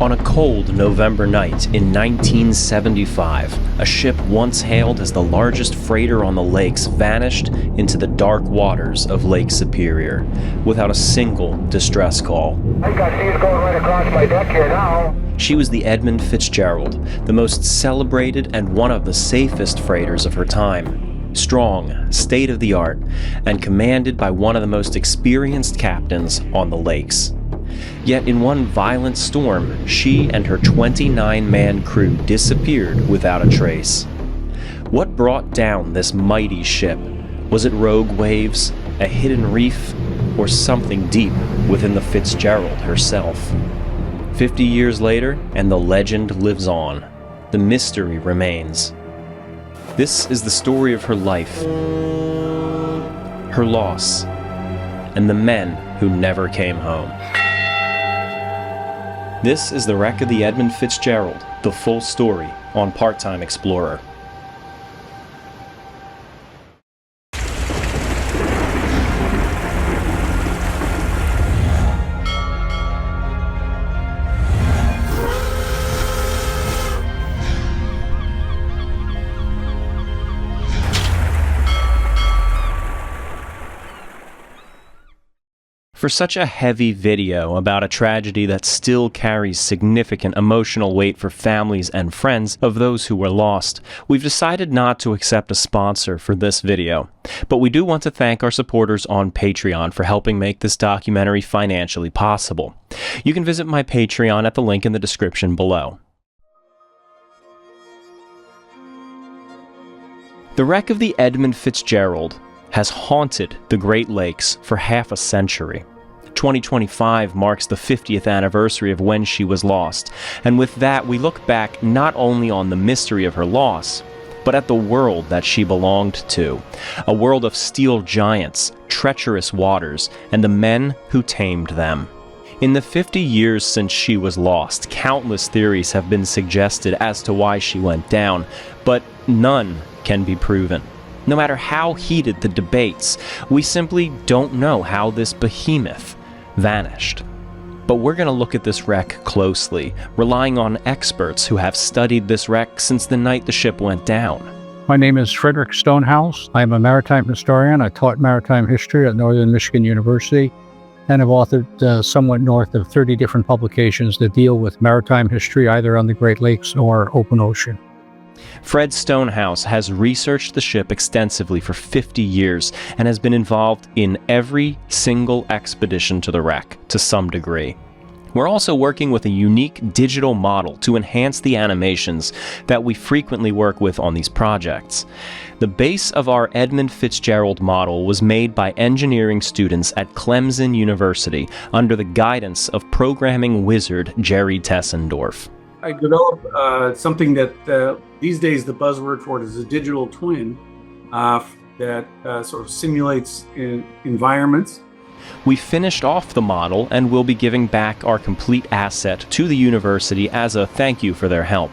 On a cold November night in 1975, a ship once hailed as the largest freighter on the lakes vanished into the dark waters of Lake Superior without a single distress call. I got seas going right across my deck here now. She was the Edmund Fitzgerald, the most celebrated and one of the safest freighters of her time. Strong, state-of-the-art, and commanded by one of the most experienced captains on the lakes. Yet in one violent storm, she and her 29-man crew disappeared without a trace. What brought down this mighty ship? Was it rogue waves, a hidden reef, or something deep within the Fitzgerald herself? 50 years later, and the legend lives on. The mystery remains. This is the story of her life, her loss, and the men who never came home. This is the wreck of the Edmund Fitzgerald, the full story on Part-Time Explorer. For such a heavy video about a tragedy that still carries significant emotional weight for families and friends of those who were lost, we've decided not to accept a sponsor for this video. But we do want to thank our supporters on Patreon for helping make this documentary financially possible. You can visit my Patreon at the link in the description below. The wreck of the Edmund Fitzgerald has haunted the Great Lakes for half a century. 2025 marks the 50th anniversary of when she was lost, and with that we look back not only on the mystery of her loss, but at the world that she belonged to, a world of steel giants, treacherous waters, and the men who tamed them. In the 50 years since she was lost, countless theories have been suggested as to why she went down, but none can be proven. No matter how heated the debates, we simply don't know how this behemoth vanished. But we're going to look at this wreck closely, relying on experts who have studied this wreck since the night the ship went down. My name is Frederick Stonehouse. I am a maritime historian. I taught maritime history at Northern Michigan University and have authored somewhat north of 30 different publications that deal with maritime history, either on the Great Lakes or open ocean. Fred Stonehouse has researched the ship extensively for 50 years and has been involved in every single expedition to the wreck, to some degree. We're also working with a unique digital model to enhance the animations that we frequently work with on these projects. The base of our Edmund Fitzgerald model was made by engineering students at Clemson University under the guidance of programming wizard Jerry Tessendorf. I developed something that these days the buzzword for it is a digital twin that sort of simulates environments. We finished off the model and will be giving back our complete asset to the university as a thank you for their help.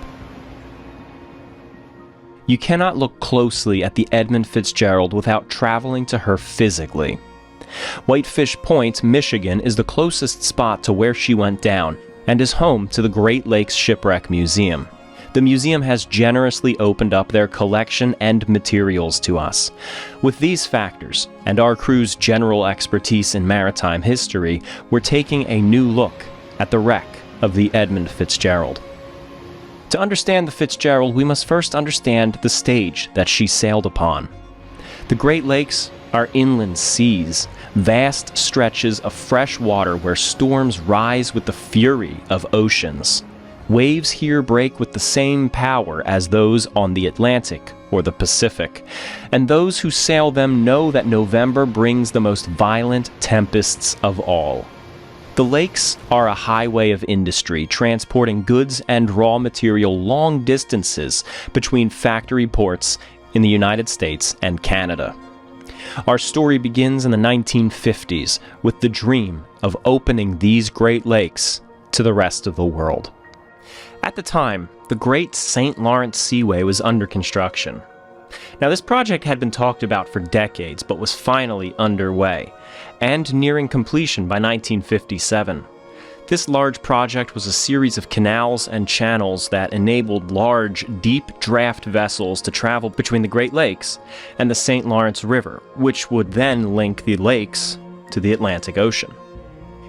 You cannot look closely at the Edmund Fitzgerald without traveling to her physically. Whitefish Point, Michigan is the closest spot to where she went down, and is home to the Great Lakes Shipwreck Museum. The museum has generously opened up their collection and materials to us. With these factors, and our crew's general expertise in maritime history, we're taking a new look at the wreck of the Edmund Fitzgerald. To understand the Fitzgerald, we must first understand the stage that she sailed upon. The Great Lakes are inland seas, vast stretches of fresh water where storms rise with the fury of oceans. Waves here break with the same power as those on the Atlantic or the Pacific, and those who sail them know that November brings the most violent tempests of all. The lakes are a highway of industry, transporting goods and raw material long distances between factory ports in the United States and Canada. Our story begins in the 1950s with the dream of opening these Great Lakes to the rest of the world. At the time, the Great St. Lawrence Seaway was under construction. Now, this project had been talked about for decades, but was finally underway, and nearing completion by 1957. This large project was a series of canals and channels that enabled large, deep draft vessels to travel between the Great Lakes and the St. Lawrence River, which would then link the lakes to the Atlantic Ocean.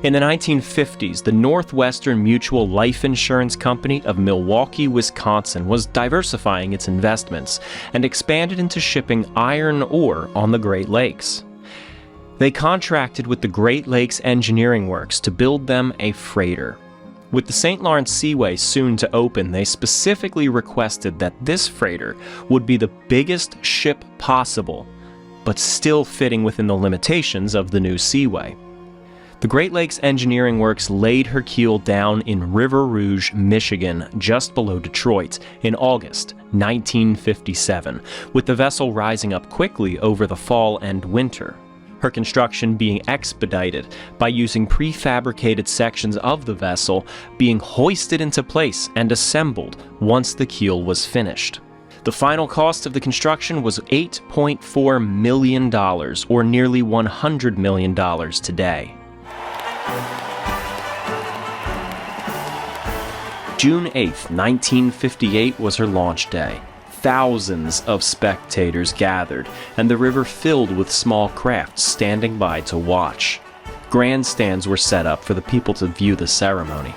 In the 1950s, the Northwestern Mutual Life Insurance Company of Milwaukee, Wisconsin was diversifying its investments and expanded into shipping iron ore on the Great Lakes. They contracted with the Great Lakes Engineering Works to build them a freighter. With the St. Lawrence Seaway soon to open, they specifically requested that this freighter would be the biggest ship possible, but still fitting within the limitations of the new Seaway. The Great Lakes Engineering Works laid her keel down in River Rouge, Michigan, just below Detroit, in August 1957, with the vessel rising up quickly over the fall and winter. Her construction being expedited by using prefabricated sections of the vessel being hoisted into place and assembled once the keel was finished. The final cost of the construction was $8.4 million, or nearly $100 million today. June 8, 1958 was her launch day. Thousands of spectators gathered, and the river filled with small craft standing by to watch. Grandstands were set up for the people to view the ceremony.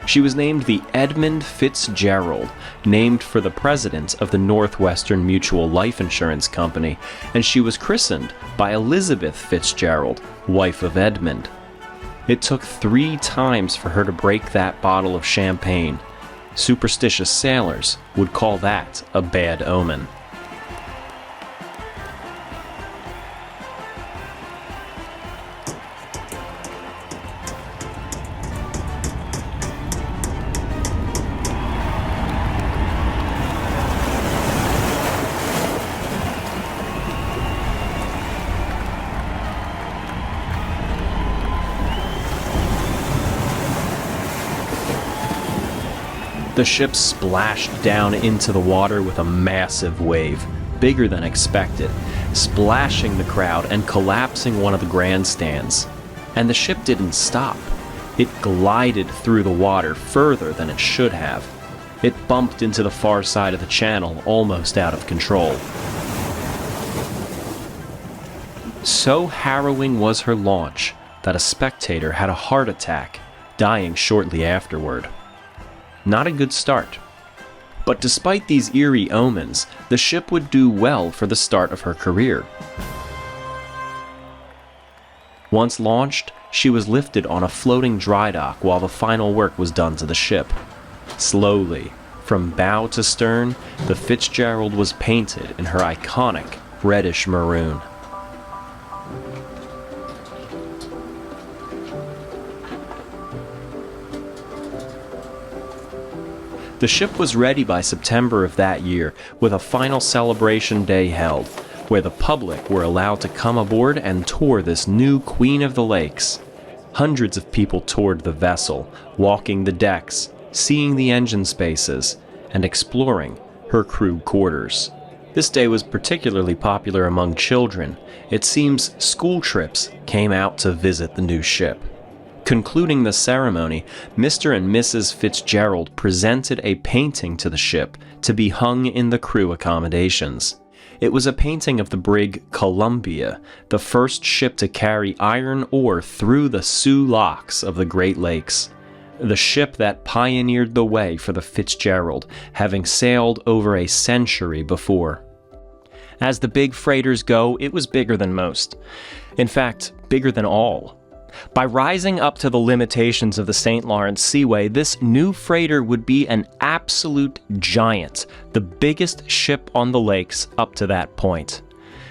She was named the Edmund Fitzgerald, named for the president of the Northwestern Mutual Life Insurance Company, and she was christened by Elizabeth Fitzgerald, wife of Edmund. It took 3 times for her to break that bottle of champagne. Superstitious sailors would call that a bad omen. The ship splashed down into the water with a massive wave, bigger than expected, splashing the crowd and collapsing one of the grandstands. And the ship didn't stop. It glided through the water further than it should have. It bumped into the far side of the channel, almost out of control. So harrowing was her launch that a spectator had a heart attack, dying shortly afterward. Not a good start. But despite these eerie omens, the ship would do well for the start of her career. Once launched, she was lifted on a floating dry dock while the final work was done to the ship. Slowly, from bow to stern, the Fitzgerald was painted in her iconic reddish maroon. The ship was ready by September of that year, with a final celebration day held, where the public were allowed to come aboard and tour this new Queen of the Lakes. Hundreds of people toured the vessel, walking the decks, seeing the engine spaces, and exploring her crew quarters. This day was particularly popular among children. It seems school trips came out to visit the new ship. Concluding the ceremony, Mr. and Mrs. Fitzgerald presented a painting to the ship to be hung in the crew accommodations. It was a painting of the brig Columbia, the first ship to carry iron ore through the Soo locks of the Great Lakes. The ship that pioneered the way for the Fitzgerald, having sailed over a century before. As the big freighters go, it was bigger than most. In fact, bigger than all. By rising up to the limitations of the St. Lawrence Seaway, this new freighter would be an absolute giant, the biggest ship on the lakes up to that point.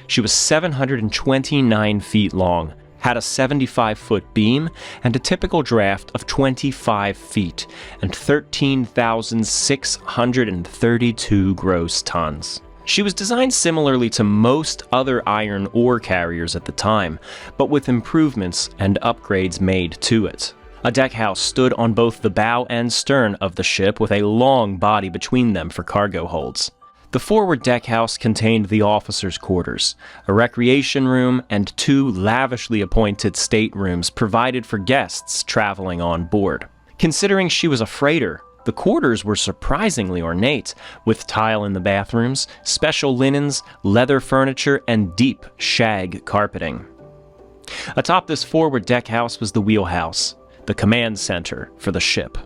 She was 729 feet long, had a 75-foot beam, and a typical draft of 25 feet, and 13,632 gross tons. She was designed similarly to most other iron ore carriers at the time, but with improvements and upgrades made to it. A deckhouse stood on both the bow and stern of the ship with a long body between them for cargo holds. The forward deck house contained the officers' quarters, a recreation room, and 2 lavishly appointed staterooms provided for guests traveling on board. Considering she was a freighter, the quarters were surprisingly ornate, with tile in the bathrooms, special linens, leather furniture, and deep shag carpeting. Atop this forward deck house was the wheelhouse, the command center for the ship.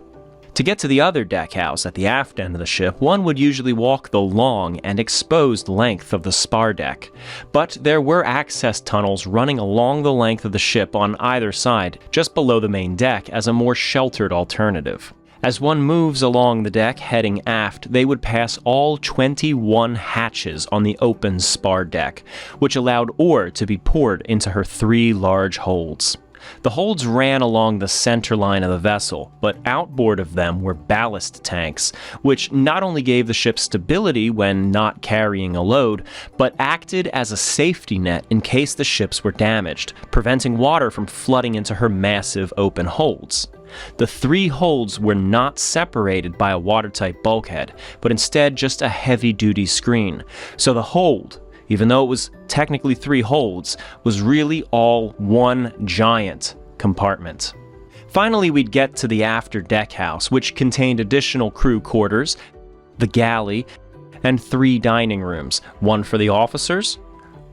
To get to the other deck house at the aft end of the ship, one would usually walk the long and exposed length of the spar deck, but there were access tunnels running along the length of the ship on either side, just below the main deck, as a more sheltered alternative. As one moves along the deck heading aft, they would pass all 21 hatches on the open spar deck, which allowed ore to be poured into her 3 large holds. The holds ran along the center line of the vessel, but outboard of them were ballast tanks, which not only gave the ship stability when not carrying a load, but acted as a safety net in case the ships were damaged, preventing water from flooding into her massive open holds. The 3 holds were not separated by a watertight bulkhead, but instead just a heavy-duty screen, so the hold, even though it was technically 3 holds, was really all one giant compartment. Finally, we'd get to the after deck house, which contained additional crew quarters, the galley, and 3 dining rooms, 1 for the officers,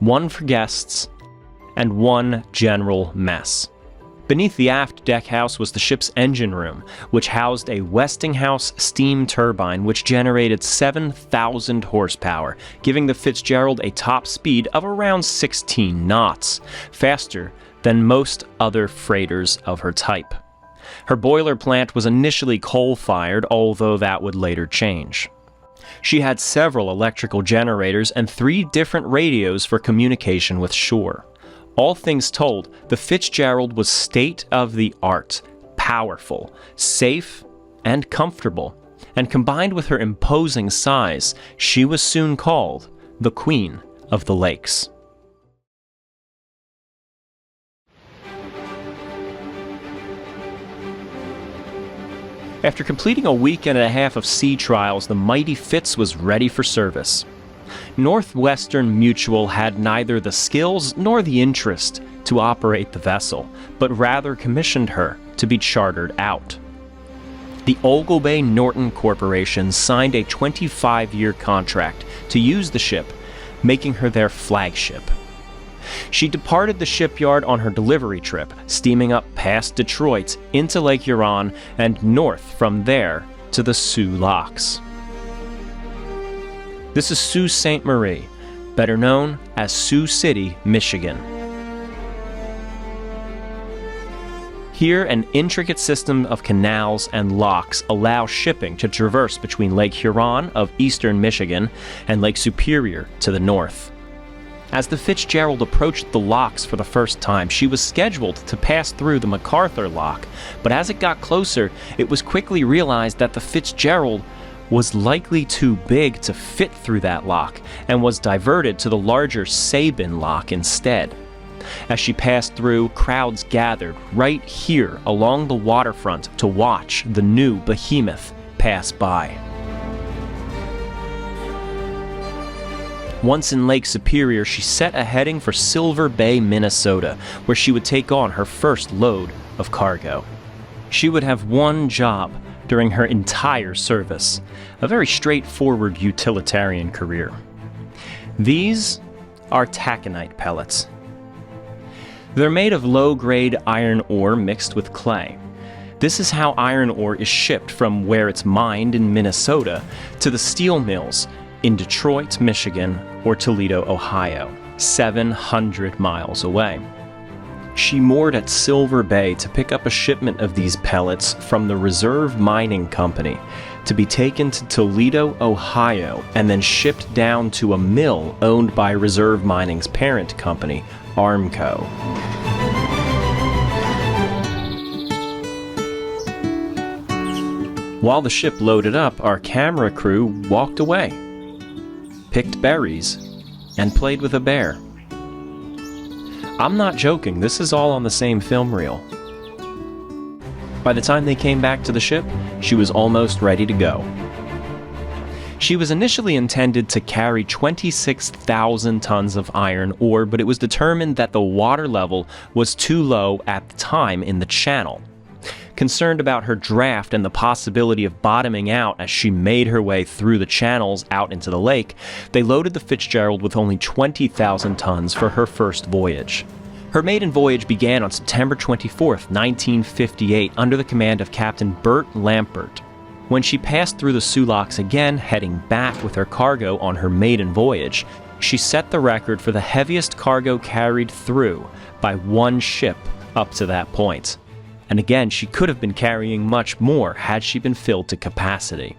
1 for guests, and 1 general mess. Beneath the aft deck house was the ship's engine room, which housed a Westinghouse steam turbine which generated 7,000 horsepower, giving the Fitzgerald a top speed of around 16 knots, faster than most other freighters of her type. Her boiler plant was initially coal-fired, although that would later change. She had several electrical generators and 3 different radios for communication with shore. All things told, the Fitzgerald was state-of-the-art, powerful, safe, and comfortable, and combined with her imposing size, she was soon called the Queen of the Lakes. After completing a week and a half of sea trials, the mighty Fitz was ready for service. Northwestern Mutual had neither the skills nor the interest to operate the vessel, but rather commissioned her to be chartered out. The Oglebay Norton Corporation signed a 25-year contract to use the ship, making her their flagship. She departed the shipyard on her delivery trip, steaming up past Detroit into Lake Huron and north from there to the Sioux Locks. This is Sault Ste. Marie, better known as Sioux City, Michigan. Here, an intricate system of canals and locks allow shipping to traverse between Lake Huron of eastern Michigan and Lake Superior to the north. As the Fitzgerald approached the locks for the first time, she was scheduled to pass through the MacArthur Lock, but as it got closer, it was quickly realized that the Fitzgerald was likely too big to fit through that lock and was diverted to the larger Sabin Lock instead. As she passed through, crowds gathered right here along the waterfront to watch the new behemoth pass by. Once in Lake Superior, she set a heading for Silver Bay, Minnesota, where she would take on her first load of cargo. She would have one job during her entire service, a very straightforward utilitarian career. These are taconite pellets. They're made of low-grade iron ore mixed with clay. This is how iron ore is shipped from where it's mined in Minnesota to the steel mills in Detroit, Michigan, or Toledo, Ohio, 700 miles away. She moored at Silver Bay to pick up a shipment of these pellets from the Reserve Mining Company to be taken to Toledo, Ohio, and then shipped down to a mill owned by Reserve Mining's parent company, Armco. While the ship loaded up, our camera crew walked away, picked berries, and played with a bear. I'm not joking, this is all on the same film reel. By the time they came back to the ship, she was almost ready to go. She was initially intended to carry 26,000 tons of iron ore, but it was determined that the water level was too low at the time in the channel. Concerned about her draft and the possibility of bottoming out as she made her way through the channels out into the lake, they loaded the Fitzgerald with only 20,000 tons for her first voyage. Her maiden voyage began on September 24, 1958, under the command of Captain Bert Lampert. When she passed through the Soo Locks again, heading back with her cargo on her maiden voyage, she set the record for the heaviest cargo carried through by one ship up to that point. And again, she could have been carrying much more had she been filled to capacity.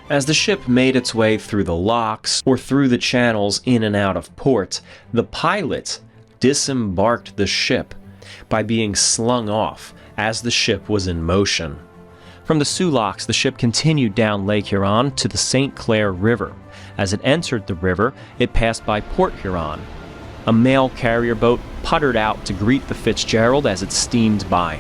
As the ship made its way through the locks or through the channels in and out of port, the pilot disembarked the ship by being slung off as the ship was in motion. From the Soo Locks, the ship continued down Lake Huron to the St. Clair River. As it entered the river, it passed by Port Huron. A mail carrier boat puttered out to greet the Fitzgerald as it steamed by.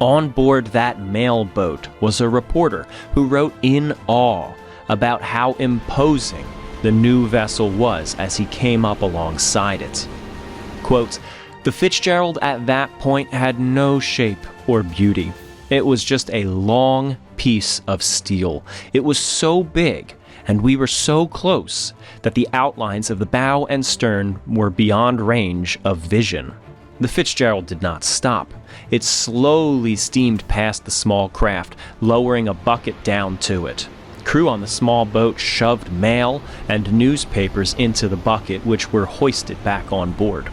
On board that mail boat was a reporter who wrote in awe about how imposing the new vessel was as he came up alongside it. Quote, "The Fitzgerald at that point had no shape or beauty. It was just a long piece of steel. It was so big, and we were so close, that the outlines of the bow and stern were beyond range of vision." The Fitzgerald did not stop. It slowly steamed past the small craft, lowering a bucket down to it. Crew on the small boat shoved mail and newspapers into the bucket, which were hoisted back on board.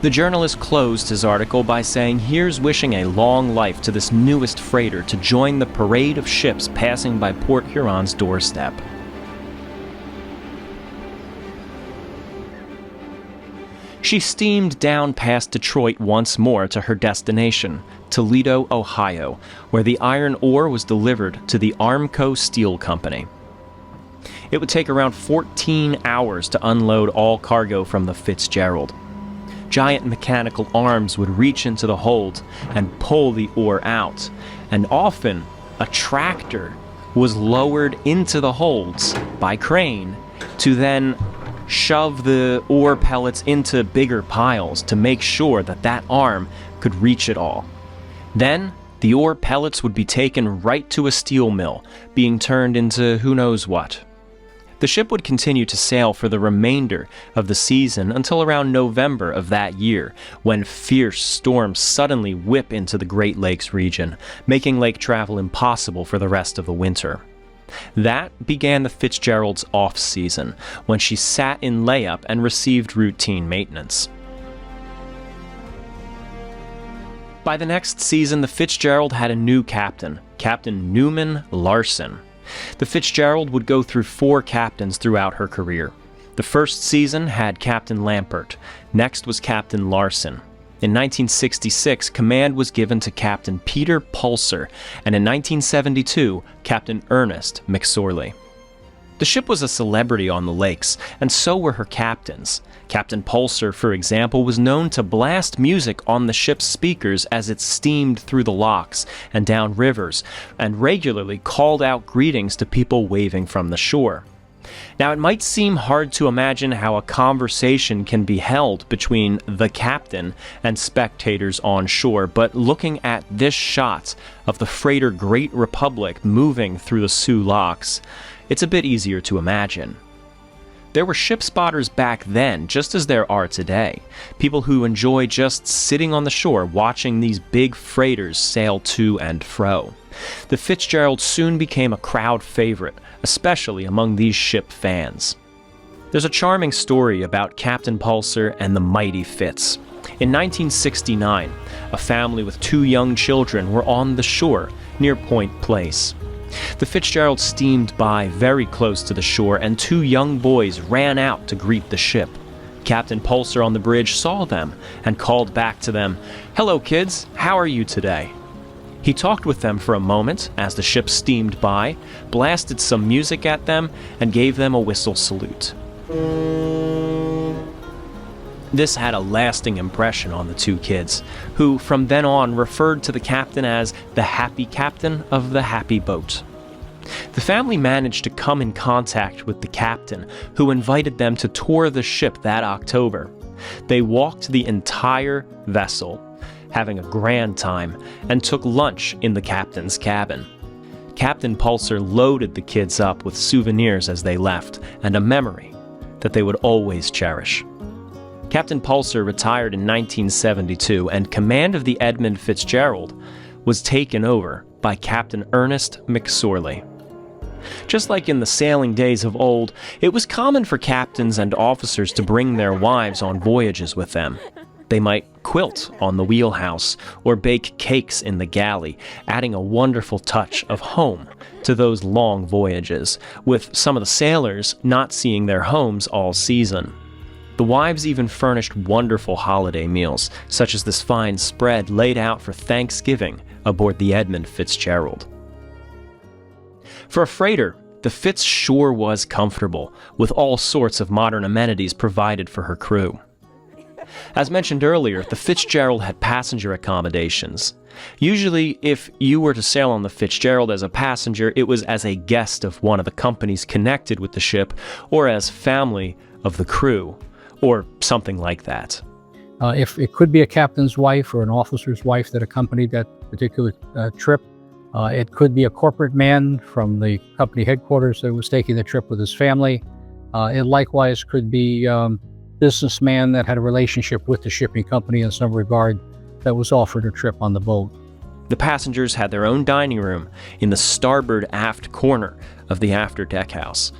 The journalist closed his article by saying, "Here's wishing a long life to this newest freighter to join the parade of ships passing by Port Huron's doorstep." She steamed down past Detroit once more to her destination, Toledo, Ohio, where the iron ore was delivered to the Armco Steel Company. It would take around 14 hours to unload all cargo from the Fitzgerald. Giant mechanical arms would reach into the hold and pull the ore out, and often a tractor was lowered into the holds by crane to then shove the ore pellets into bigger piles to make sure that that arm could reach it all. Then, the ore pellets would be taken right to a steel mill, being turned into who knows what. The ship would continue to sail for the remainder of the season until around November of that year, when fierce storms suddenly whip into the Great Lakes region, making lake travel impossible for the rest of the winter. That began the Fitzgerald's off-season, when she sat in layup and received routine maintenance. By the next season, the Fitzgerald had a new captain, Captain Newman Larson. The Fitzgerald would go through 4 captains throughout her career. The first season had Captain Lampert. Next was Captain Larson. In 1966, command was given to Captain Peter Pulser, and in 1972, Captain Ernest McSorley. The ship was a celebrity on the lakes, and so were her captains. Captain Pulser, for example, was known to blast music on the ship's speakers as it steamed through the locks and down rivers, and regularly called out greetings to people waving from the shore. Now, it might seem hard to imagine how a conversation can be held between the captain and spectators on shore, but looking at this shot of the freighter Great Republic moving through the Soo Locks, it's a bit easier to imagine. There were ship spotters back then, just as there are today. People who enjoy just sitting on the shore watching these big freighters sail to and fro. The Fitzgerald soon became a crowd favorite, especially among these ship fans. There's a charming story about Captain Pulser and the mighty Fitz. In 1969, a family with 2 young children were on the shore near Point Place. The Fitzgerald steamed by very close to the shore, and 2 young boys ran out to greet the ship. Captain Pulser on the bridge saw them and called back to them, "Hello, kids, how are you today?" He talked with them for a moment as the ship steamed by, blasted some music at them, and gave them a whistle salute. This had a lasting impression on the 2 kids, who from then on referred to the captain as the happy captain of the happy boat. The family managed to come in contact with the captain, who invited them to tour the ship that October. They walked the entire vessel, having a grand time, and took lunch in the captain's cabin. Captain Pulser loaded the kids up with souvenirs as they left, and a memory that they would always cherish. Captain Pulser retired in 1972, and command of the Edmund Fitzgerald was taken over by Captain Ernest McSorley. Just like in the sailing days of old, it was common for captains and officers to bring their wives on voyages with them. They might quilt on the wheelhouse or bake cakes in the galley, adding a wonderful touch of home to those long voyages, with some of the sailors not seeing their homes all season. The wives even furnished wonderful holiday meals, such as this fine spread laid out for Thanksgiving aboard the Edmund Fitzgerald. For a freighter, the Fitz sure was comfortable, with all sorts of modern amenities provided for her crew. As mentioned earlier, the Fitzgerald had passenger accommodations. Usually, if you were to sail on the Fitzgerald as a passenger, it was as a guest of one of the companies connected with the ship, or as family of the crew, or something like that. If it could be a captain's wife or an officer's wife that accompanied that particular trip, it could be a corporate man from the company headquarters that was taking the trip with his family. It likewise could be businessman that had a relationship with the shipping company in some regard that was offered a trip on the boat. The passengers had their own dining room in the starboard aft corner of the after deck house.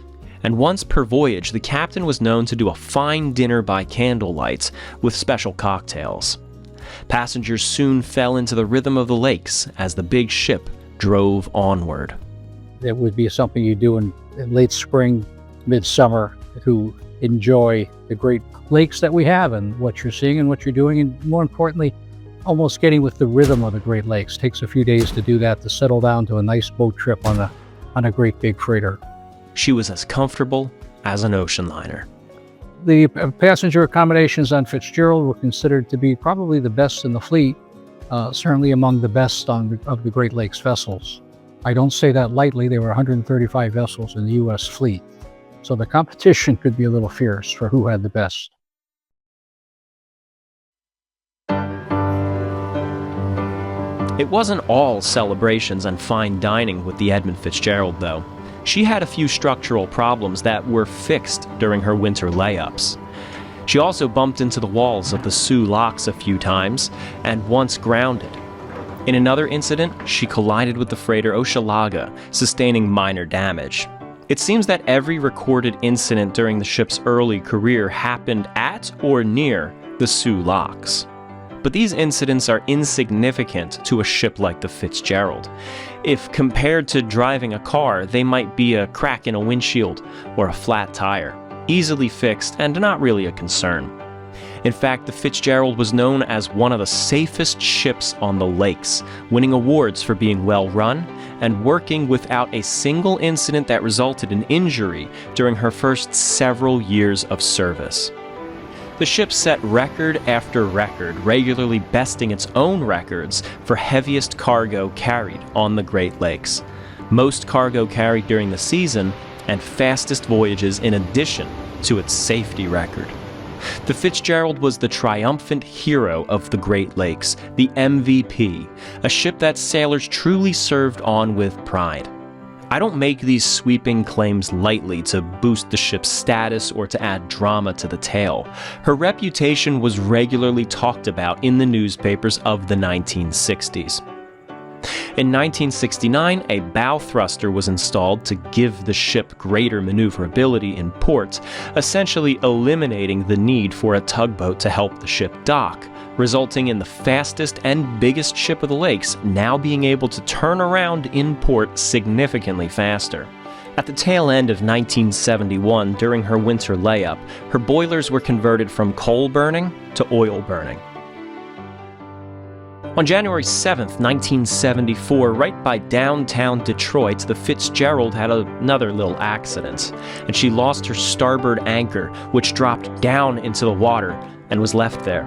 And once per voyage, the captain was known to do a fine dinner by candlelight with special cocktails. Passengers soon fell into the rhythm of the lakes as the big ship drove onward. It would be something you do in late spring, midsummer, to enjoy the great lakes that we have and what you're seeing and what you're doing, and more importantly, almost getting with the rhythm of the Great Lakes. It takes a few days to do that, to settle down to a nice boat trip on a great big freighter. She was as comfortable as an ocean liner. The passenger accommodations on Fitzgerald were considered to be probably the best in the fleet, certainly among the best of the Great Lakes vessels. I don't say that lightly. There were 135 vessels in the U.S. fleet, so the competition could be a little fierce for who had the best. It wasn't all celebrations and fine dining with the Edmund Fitzgerald, though. She had a few structural problems that were fixed during her winter layups. She also bumped into the walls of the Soo locks a few times, and once grounded. In another incident, she collided with the freighter Hochelaga, sustaining minor damage. It seems that every recorded incident during the ship's early career happened at or near the Soo locks. But these incidents are insignificant to a ship like the Fitzgerald. If compared to driving a car, they might be a crack in a windshield or a flat tire, easily fixed and not really a concern. In fact, the Fitzgerald was known as one of the safest ships on the lakes, winning awards for being well run and working without a single incident that resulted in injury during her first several years of service. The ship set record after record, regularly besting its own records for heaviest cargo carried on the Great Lakes, most cargo carried during the season, and fastest voyages in addition to its safety record. The Fitzgerald was the triumphant hero of the Great Lakes, the MVP, a ship that sailors truly served on with pride. I don't make these sweeping claims lightly to boost the ship's status or to add drama to the tale. Her reputation was regularly talked about in the newspapers of the 1960s. In 1969, a bow thruster was installed to give the ship greater maneuverability in port, essentially eliminating the need for a tugboat to help the ship dock, resulting in the fastest and biggest ship of the lakes now being able to turn around in port significantly faster. At the tail end of 1971, during her winter layup, her boilers were converted from coal burning to oil burning. On January 7, 1974, right by downtown Detroit, the Fitzgerald had another little accident, and she lost her starboard anchor, which dropped down into the water and was left there.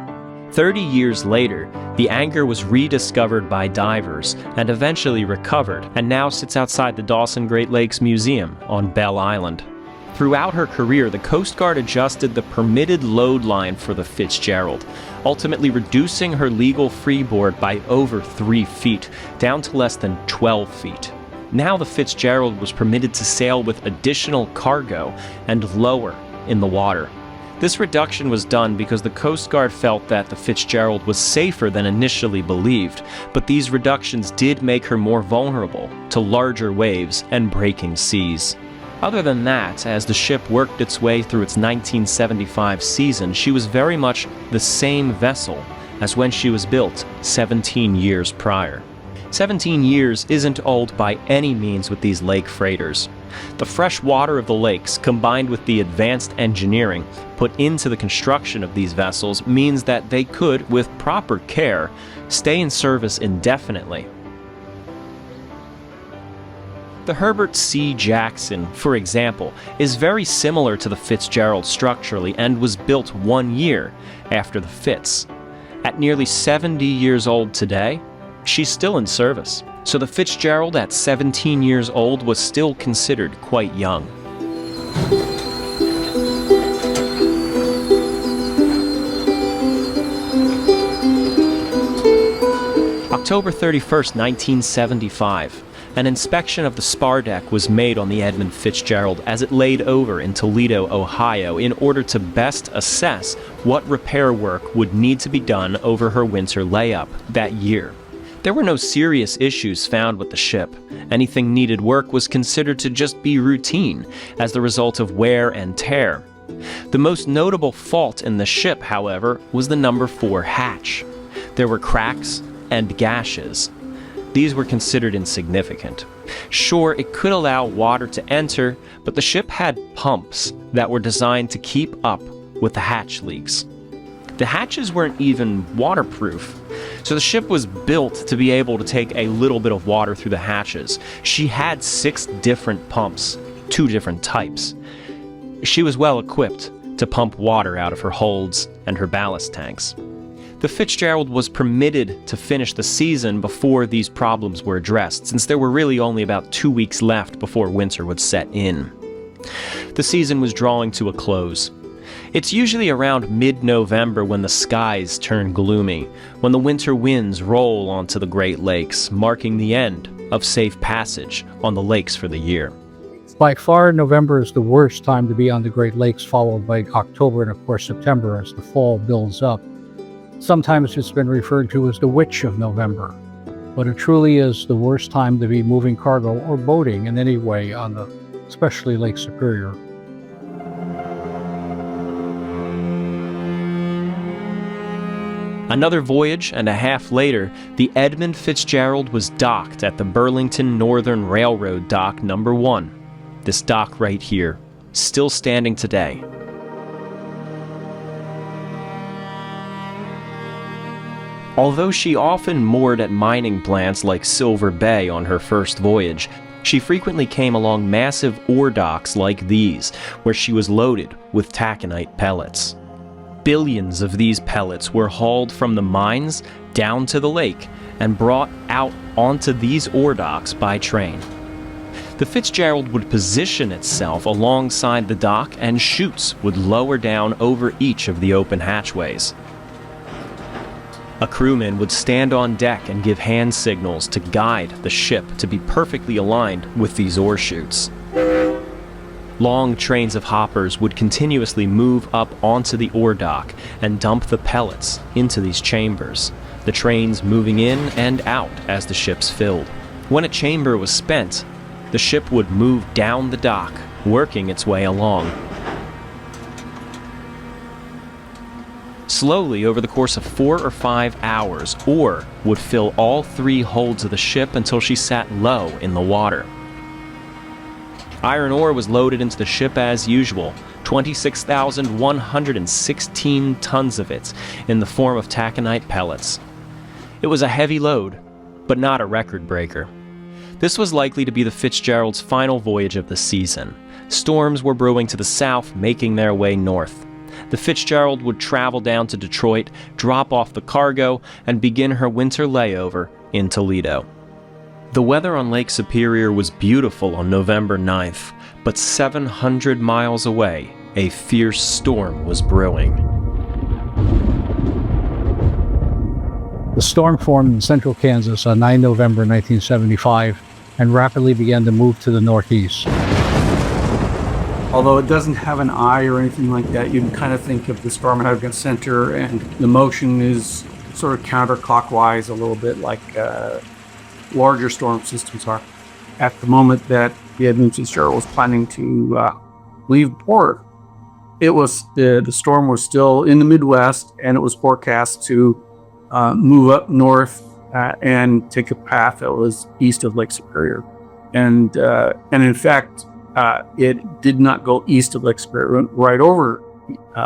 30 years later, the anchor was rediscovered by divers and eventually recovered, and now sits outside the Dawson Great Lakes Museum on Bell Island. Throughout her career, the Coast Guard adjusted the permitted load line for the Fitzgerald, ultimately reducing her legal freeboard by over 3 feet, down to less than 12 feet. Now the Fitzgerald was permitted to sail with additional cargo and lower in the water. This reduction was done because the Coast Guard felt that the Fitzgerald was safer than initially believed, but these reductions did make her more vulnerable to larger waves and breaking seas. Other than that, as the ship worked its way through its 1975 season, she was very much the same vessel as when she was built 17 years prior. 17 years isn't old by any means with these lake freighters. The fresh water of the lakes, combined with the advanced engineering put into the construction of these vessels, means that they could, with proper care, stay in service indefinitely. The Herbert C. Jackson, for example, is very similar to the Fitzgerald structurally and was built 1 year after the Fitz. At nearly 70 years old today, she's still in service. So the Fitzgerald at 17 years old was still considered quite young. October 31st, 1975. An inspection of the spar deck was made on the Edmund Fitzgerald as it laid over in Toledo, Ohio, in order to best assess what repair work would need to be done over her winter layup that year. There were no serious issues found with the ship. Anything needed work was considered to just be routine, as the result of wear and tear. The most notable fault in the ship, however, was the number 4 hatch. There were cracks and gashes. These were considered insignificant. Sure, it could allow water to enter, but the ship had pumps that were designed to keep up with the hatch leaks. The hatches weren't even waterproof, so the ship was built to be able to take a little bit of water through the hatches. She had 6 different pumps, 2 different types. She was well equipped to pump water out of her holds and her ballast tanks. The Fitzgerald was permitted to finish the season before these problems were addressed, since there were really only about 2 weeks left before winter would set in. The season was drawing to a close. It's usually around mid-November when the skies turn gloomy, when the winter winds roll onto the Great Lakes, marking the end of safe passage on the lakes for the year. By far, November is the worst time to be on the Great Lakes, followed by October and, of course, September as the fall builds up. Sometimes it's been referred to as the Witch of November, but it truly is the worst time to be moving cargo or boating in any way on the, especially Lake Superior. Another voyage and a half later, the Edmund Fitzgerald was docked at the Burlington Northern Railroad Dock number 1. This dock right here, still standing today. Although she often moored at mining plants like Silver Bay on her first voyage, she frequently came along massive ore docks like these, where she was loaded with taconite pellets. Billions of these pellets were hauled from the mines down to the lake and brought out onto these ore docks by train. The Fitzgerald would position itself alongside the dock, and chutes would lower down over each of the open hatchways. A crewman would stand on deck and give hand signals to guide the ship to be perfectly aligned with these ore chutes. Long trains of hoppers would continuously move up onto the ore dock and dump the pellets into these chambers, the trains moving in and out as the ships filled. When a chamber was spent, the ship would move down the dock, working its way along. Slowly, over the course of 4 or 5 hours, ore would fill all 3 holds of the ship until she sat low in the water. Iron ore was loaded into the ship as usual, 26,116 tons of it, in the form of taconite pellets. It was a heavy load, but not a record breaker. This was likely to be the Fitzgerald's final voyage of the season. Storms were brewing to the south, making their way north. the Fitzgerald would travel down to Detroit, drop off the cargo, and begin her winter layover in Toledo. The weather on Lake Superior was beautiful on November 9th, but 700 miles away, a fierce storm was brewing. The storm formed in central Kansas on 9 November 1975 and rapidly began to move to the northeast. Although it doesn't have an eye or anything like that, you can kind of think of the storm out against center, and the motion is sort of counterclockwise, a little bit like larger storm systems are. At the moment that the Edmund Fitzgerald was planning to leave port, it was the storm was still in the Midwest, and it was forecast to move up north and take a path that was east of Lake Superior, and in fact, it did not go east of Lake Superior, it went right over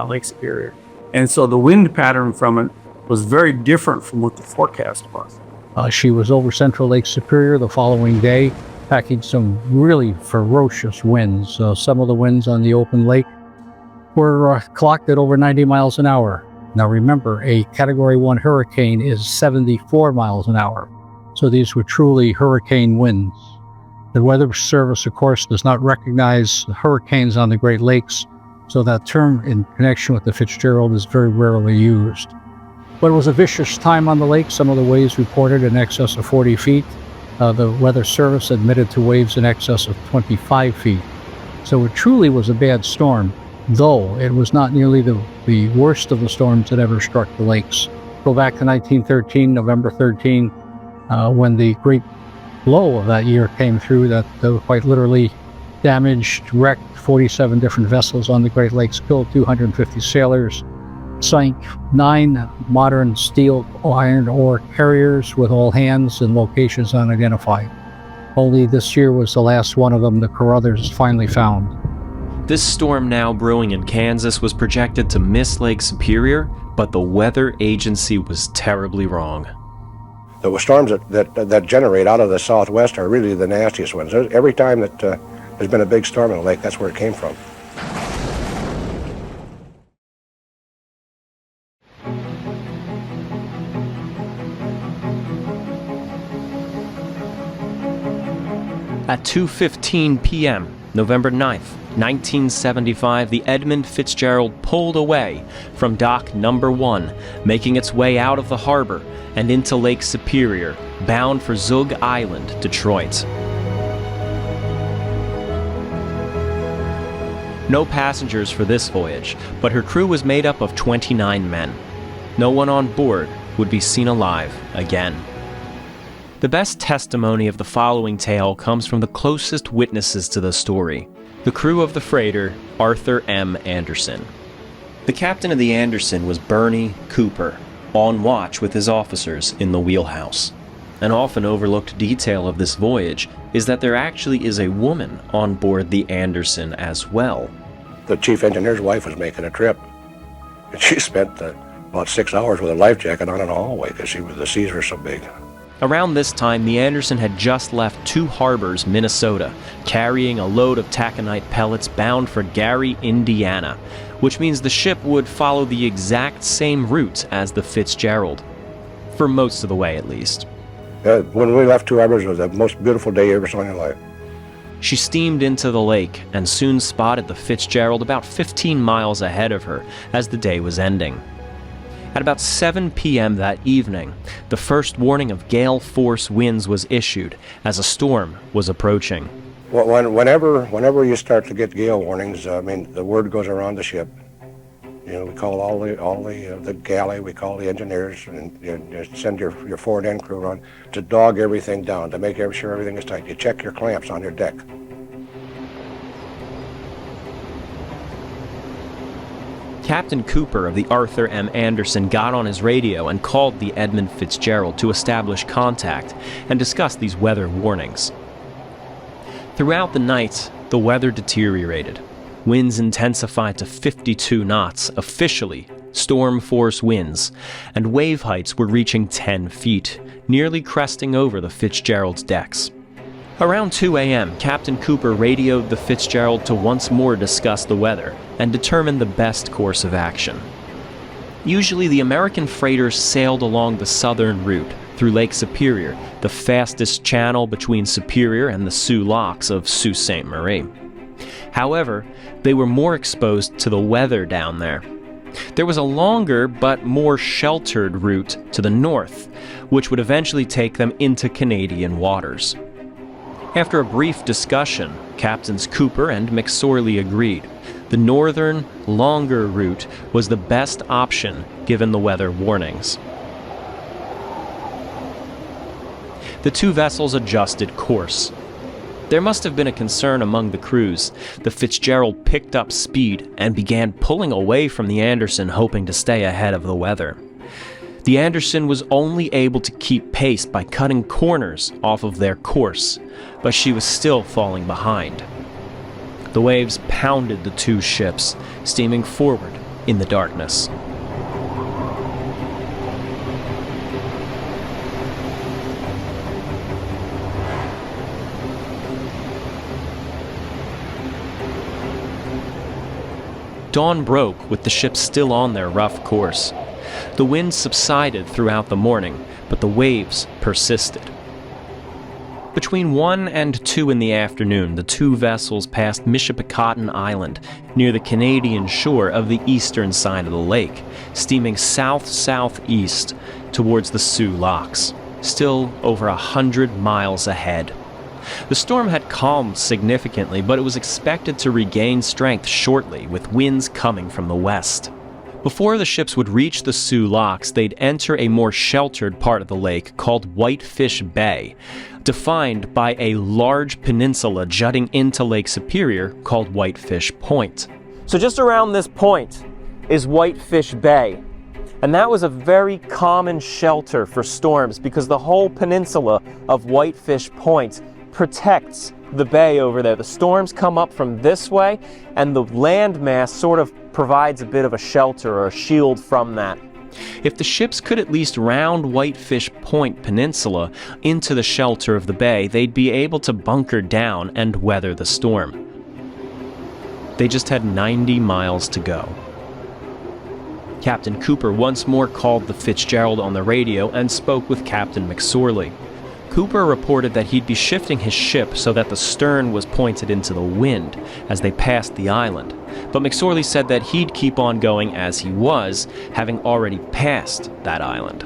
Lake Superior, and so the wind pattern from it was very different from what the forecast was. She was over central Lake Superior the following day, packing some really ferocious winds. Some of the winds on the open lake were clocked at over 90 miles an hour. Now remember, a Category 1 hurricane is 74 miles an hour. So these were truly hurricane winds. The Weather Service, of course, does not recognize hurricanes on the Great Lakes, so that term in connection with the Fitzgerald is very rarely used. But it was a vicious time on the lake. Some of the waves reported in excess of 40 feet. The Weather Service admitted to waves in excess of 25 feet. So it truly was a bad storm, though it was not nearly the worst of the storms that ever struck the lakes. Go back to 1913, November 13, when the great blow of that year came through that quite literally damaged, wrecked 47 different vessels on the Great Lakes, killed 250 sailors, sank 9 modern steel iron ore carriers with all hands and locations unidentified. Only this year was the last one of them the Carruthers finally found. This storm now brewing in Kansas was projected to miss Lake Superior, but the weather agency was terribly wrong. The storms that generate out of the southwest are really the nastiest ones. Every time that there's been a big storm in the lake, that's where it came from. At 2:15 p.m., November 9th, 1975, the Edmund Fitzgerald pulled away from dock number 1, making its way out of the harbor and into Lake Superior, bound for Zug Island, Detroit. No passengers for this voyage, but her crew was made up of 29 men. No one on board would be seen alive again. The best testimony of the following tale comes from the closest witnesses to the story, the crew of the freighter Arthur M. Anderson. The captain of the Anderson was Bernie Cooper, on watch with his officers in the wheelhouse. An often overlooked detail of this voyage is that there actually is a woman on board the Anderson as well. The chief engineer's wife was making a trip, and she spent about 6 hours with a life jacket on in the hallway because the seas were so big. Around this time, the Anderson had just left Two Harbors, Minnesota, carrying a load of taconite pellets bound for Gary, Indiana, which means the ship would follow the exact same route as the Fitzgerald, for most of the way at least. When we left Two Harbors, it was the most beautiful day you ever saw in your life. She steamed into the lake and soon spotted the Fitzgerald about 15 miles ahead of her as the day was ending. At about 7 p.m. that evening, the first warning of gale force winds was issued as a storm was approaching. Well, whenever you start to get gale warnings, the word goes around the ship. We call all the galley, we call the engineers, and you send your forward end crew on to dog everything down, to make sure everything is tight. You check your clamps on your deck. Captain Cooper of the Arthur M. Anderson got on his radio and called the Edmund Fitzgerald to establish contact and discuss these weather warnings. Throughout the night, the weather deteriorated. Winds intensified to 52 knots, officially storm force winds, and wave heights were reaching 10 feet, nearly cresting over the Fitzgerald's decks. Around 2 a.m., Captain Cooper radioed the Fitzgerald to once more discuss the weather and determine the best course of action. Usually, the American freighters sailed along the southern route through Lake Superior, the fastest channel between Superior and the Soo Locks of Sault Ste. Marie. However, they were more exposed to the weather down there. There was a longer but more sheltered route to the north, which would eventually take them into Canadian waters. After a brief discussion, Captains Cooper and McSorley agreed. The northern, longer route was the best option given the weather warnings. The two vessels adjusted course. There must have been a concern among the crews. The Fitzgerald picked up speed and began pulling away from the Anderson, hoping to stay ahead of the weather. The Anderson was only able to keep pace by cutting corners off of their course, but she was still falling behind. The waves pounded the two ships, steaming forward in the darkness. Dawn broke with the ships still on their rough course. The wind subsided throughout the morning, but the waves persisted. Between 1 and 2 in the afternoon, the two vessels passed Michipicoten Island, near the Canadian shore of the eastern side of the lake, steaming south-southeast towards the Soo Locks, still over 100 miles ahead. The storm had calmed significantly, but it was expected to regain strength shortly, with winds coming from the west. Before the ships would reach the Soo Locks, they'd enter a more sheltered part of the lake called Whitefish Bay, defined by a large peninsula jutting into Lake Superior called Whitefish Point. So just around this point is Whitefish Bay, and that was a very common shelter for storms because the whole peninsula of Whitefish Point protects the bay over there. The storms come up from this way, and the landmass sort of provides a bit of a shelter or a shield from that. If the ships could at least round Whitefish Point Peninsula into the shelter of the bay, they'd be able to bunker down and weather the storm. They just had 90 miles to go. Captain Cooper once more called the Fitzgerald on the radio and spoke with Captain McSorley. Cooper reported that he'd be shifting his ship so that the stern was pointed into the wind as they passed the island, but McSorley said that he'd keep on going as he was, having already passed that island.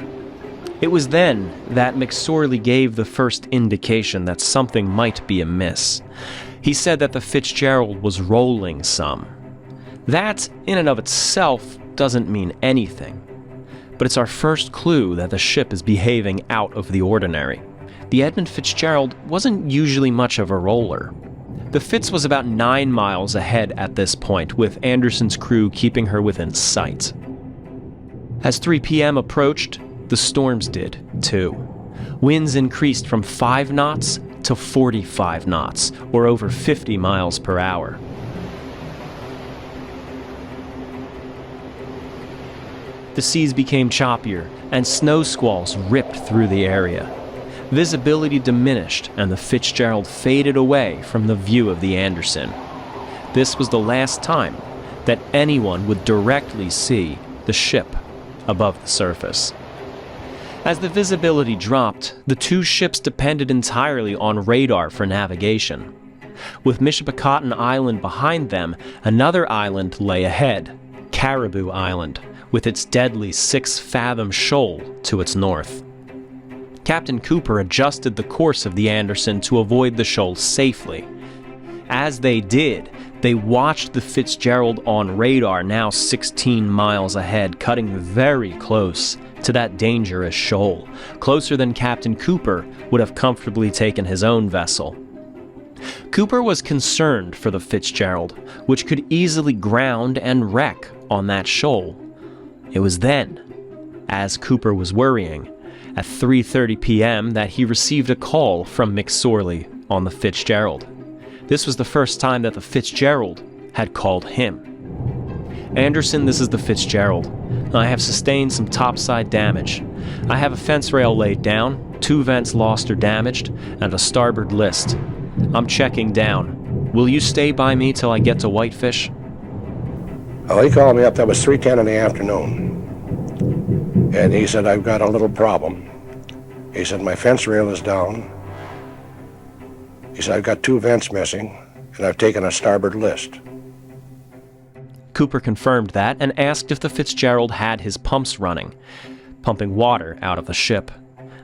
It was then that McSorley gave the first indication that something might be amiss. He said that the Fitzgerald was rolling some. That, in and of itself, doesn't mean anything, but it's our first clue that the ship is behaving out of the ordinary. The Edmund Fitzgerald wasn't usually much of a roller. The Fitz was about 9 miles ahead at this point, with Anderson's crew keeping her within sight. As 3 p.m. approached, the storms did, too. Winds increased from 5 knots to 45 knots, or over 50 miles per hour. The seas became choppier, and snow squalls ripped through the area. Visibility diminished, and the Fitzgerald faded away from the view of the Anderson. This was the last time that anyone would directly see the ship above the surface. As the visibility dropped, the two ships depended entirely on radar for navigation. With Michipicoten Island behind them, another island lay ahead, Caribou Island, with its deadly 6-fathom shoal to its north. Captain Cooper adjusted the course of the Anderson to avoid the shoal safely. As they did, they watched the Fitzgerald on radar, now 16 miles ahead, cutting very close to that dangerous shoal, closer than Captain Cooper would have comfortably taken his own vessel. Cooper was concerned for the Fitzgerald, which could easily ground and wreck on that shoal. It was then, as Cooper was worrying, at 3:30 p.m. that he received a call from McSorley on the Fitzgerald. This was the first time that the Fitzgerald had called him. "Anderson, this is the Fitzgerald. I have sustained some topside damage. I have a fence rail laid down, 2 vents lost or damaged, and a starboard list. I'm checking down. Will you stay by me till I get to Whitefish?" Well, he called me up. That was 3:10 in the afternoon. And he said, "I've got a little problem." He said, "My fence rail is down." He said, "I've got 2 vents missing, and I've taken a starboard list." Cooper confirmed that and asked if the Fitzgerald had his pumps running, pumping water out of the ship.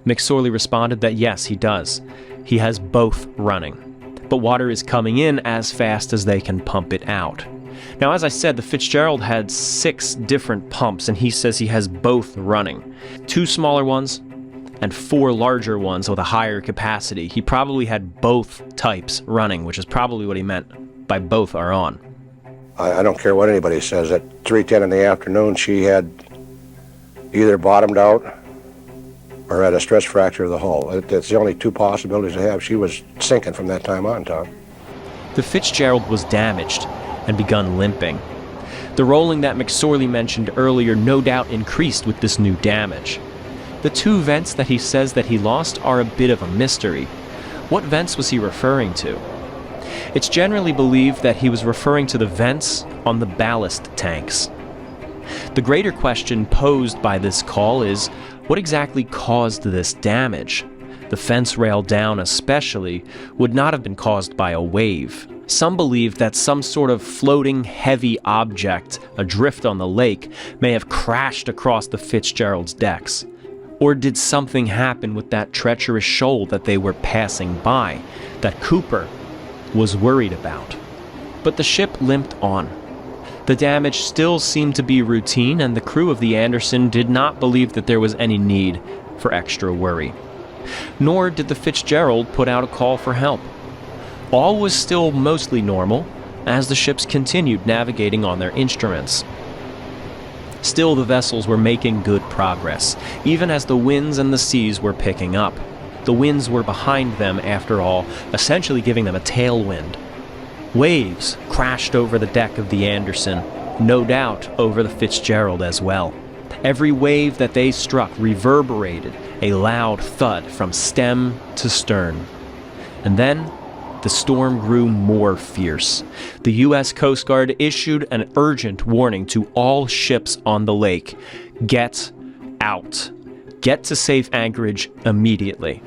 McSorley responded that yes, he does. He has both running, but water is coming in as fast as they can pump it out. Now, as I said, the Fitzgerald had 6 different pumps, and he says he has both running. 2 smaller ones and 4 larger ones with a higher capacity. He probably had both types running, which is probably what he meant by both are on. I don't care what anybody says. At 3:10 in the afternoon, she had either bottomed out or had a stress fracture of the hull. That's the only 2 possibilities I have. She was sinking from that time on, Tom. The Fitzgerald was damaged and begun limping. The rolling that McSorley mentioned earlier no doubt increased with this new damage. The 2 vents that he says that he lost are a bit of a mystery. What vents was he referring to? It's generally believed that he was referring to the vents on the ballast tanks. The greater question posed by this call is, what exactly caused this damage? The fence rail down especially would not have been caused by a wave. Some believe that some sort of floating heavy object adrift on the lake may have crashed across the Fitzgerald's decks. Or did something happen with that treacherous shoal that they were passing by that Cooper was worried about? But the ship limped on. The damage still seemed to be routine, and the crew of the Anderson did not believe that there was any need for extra worry. Nor did the Fitzgerald put out a call for help. All was still mostly normal as the ships continued navigating on their instruments. Still, the vessels were making good progress, even as the winds and the seas were picking up. The winds were behind them, after all, essentially giving them a tailwind. Waves crashed over the deck of the Anderson, no doubt over the Fitzgerald as well. Every wave that they struck reverberated a loud thud from stem to stern. And then the storm grew more fierce. The U.S. Coast Guard issued an urgent warning to all ships on the lake. Get out. Get to safe anchorage immediately.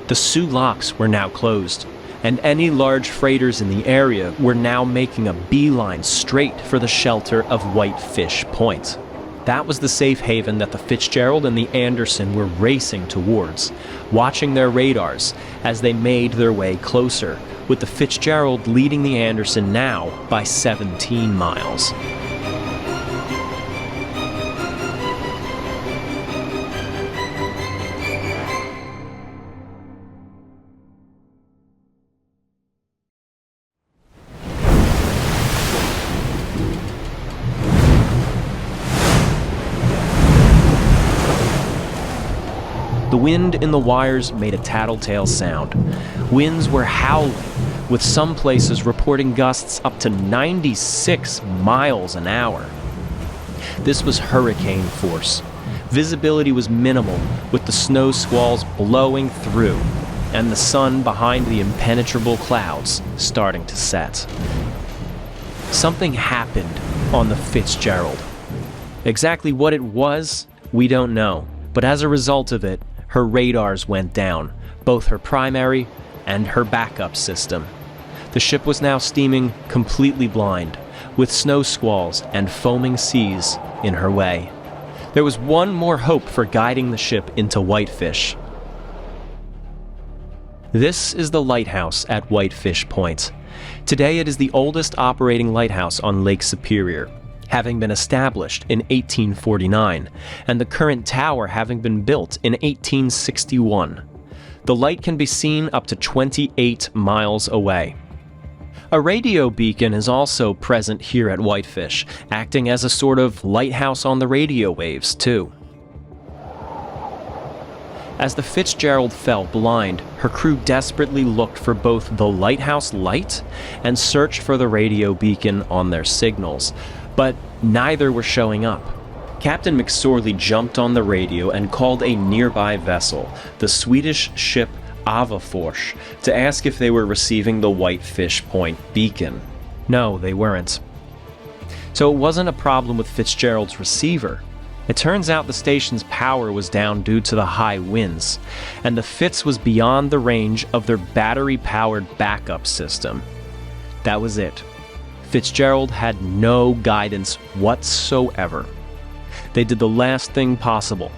The Soo locks were now closed, and any large freighters in the area were now making a beeline straight for the shelter of Whitefish Point. That was the safe haven that the Fitzgerald and the Anderson were racing towards, watching their radars as they made their way closer, with the Fitzgerald leading the Anderson now by 17 miles. The wind in the wires made a tattletale sound. Winds were howling, with some places reporting gusts up to 96 miles an hour. This was hurricane force. Visibility was minimal, with the snow squalls blowing through, and the sun behind the impenetrable clouds starting to set. Something happened on the Fitzgerald. Exactly what it was, we don't know, but as a result of it, her radars went down, both her primary and her backup system. The ship was now steaming completely blind, with snow squalls and foaming seas in her way. There was one more hope for guiding the ship into Whitefish. This is the lighthouse at Whitefish Point. Today it is the oldest operating lighthouse on Lake Superior, having been established in 1849, and the current tower having been built in 1861. The light can be seen up to 28 miles away. A radio beacon is also present here at Whitefish, acting as a sort of lighthouse on the radio waves, too. As the Fitzgerald fell blind, her crew desperately looked for both the lighthouse light and searched for the radio beacon on their signals, but neither were showing up. Captain McSorley jumped on the radio and called a nearby vessel, the Swedish ship Eyewitnesses, to ask if they were receiving the Whitefish Point beacon. No, they weren't. So it wasn't a problem with Fitzgerald's receiver. It turns out the station's power was down due to the high winds, and the Fitz was beyond the range of their battery-powered backup system. That was it. Fitzgerald had no guidance whatsoever. They did the last thing possible.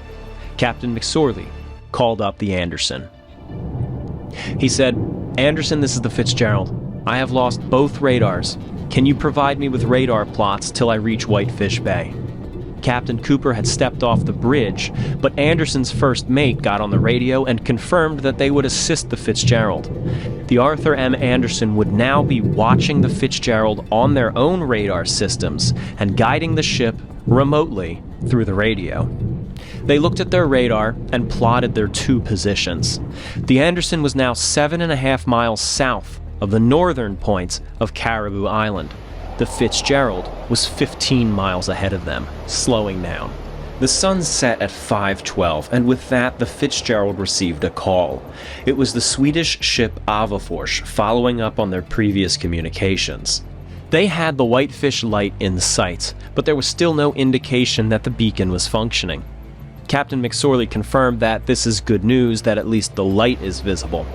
Captain McSorley called up the Anderson. He said, "Anderson, this is the Fitzgerald. I have lost both radars. Can you provide me with radar plots till I reach Whitefish Bay?" Captain Cooper had stepped off the bridge, but Anderson's first mate got on the radio and confirmed that they would assist the Fitzgerald. The Arthur M. Anderson would now be watching the Fitzgerald on their own radar systems and guiding the ship remotely through the radio. They looked at their radar and plotted their two positions. The Anderson was now 7.5 miles south of the northern point of Caribou Island. The Fitzgerald was 15 miles ahead of them, slowing down. The sun set at 5:12, and with that, the Fitzgerald received a call. It was the Swedish ship Eyewitnesses following up on their previous communications. They had the Whitefish light in sight, but there was still no indication that the beacon was functioning. Captain McSorley confirmed that this is good news, that at least the light is visible.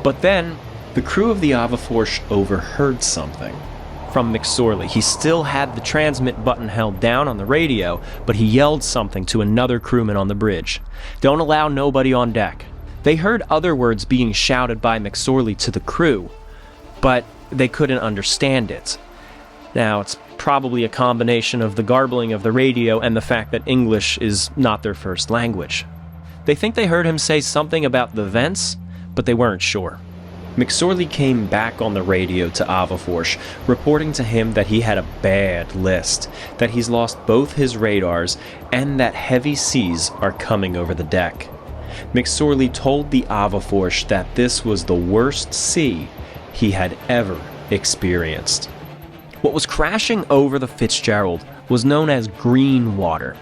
But then, the crew of the Eyewitnesses overheard something. From McSorley, he still had the transmit button held down on the radio, but he yelled something to another crewman on the bridge. "Don't allow nobody on deck." They heard other words being shouted by McSorley to the crew, but they couldn't understand it. Now, it's probably a combination of the garbling of the radio and the fact that English is not their first language. They think they heard him say something about the vents, but they weren't sure. McSorley came back on the radio to Eyewitnesses, reporting to him that he had a bad list, that he's lost both his radars, and that heavy seas are coming over the deck. McSorley told the Eyewitnesses that this was the worst sea he had ever experienced. What was crashing over the Fitzgerald was known as green water.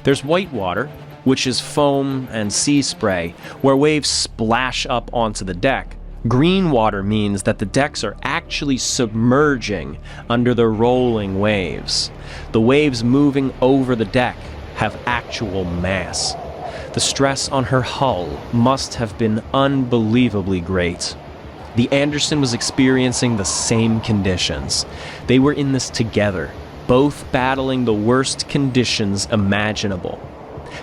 There's white water, which is foam and sea spray, where waves splash up onto the deck. Green water means that the decks are actually submerging under the rolling waves. The waves moving over the deck have actual mass. The stress on her hull must have been unbelievably great. The Anderson was experiencing the same conditions. They were in this together, both battling the worst conditions imaginable.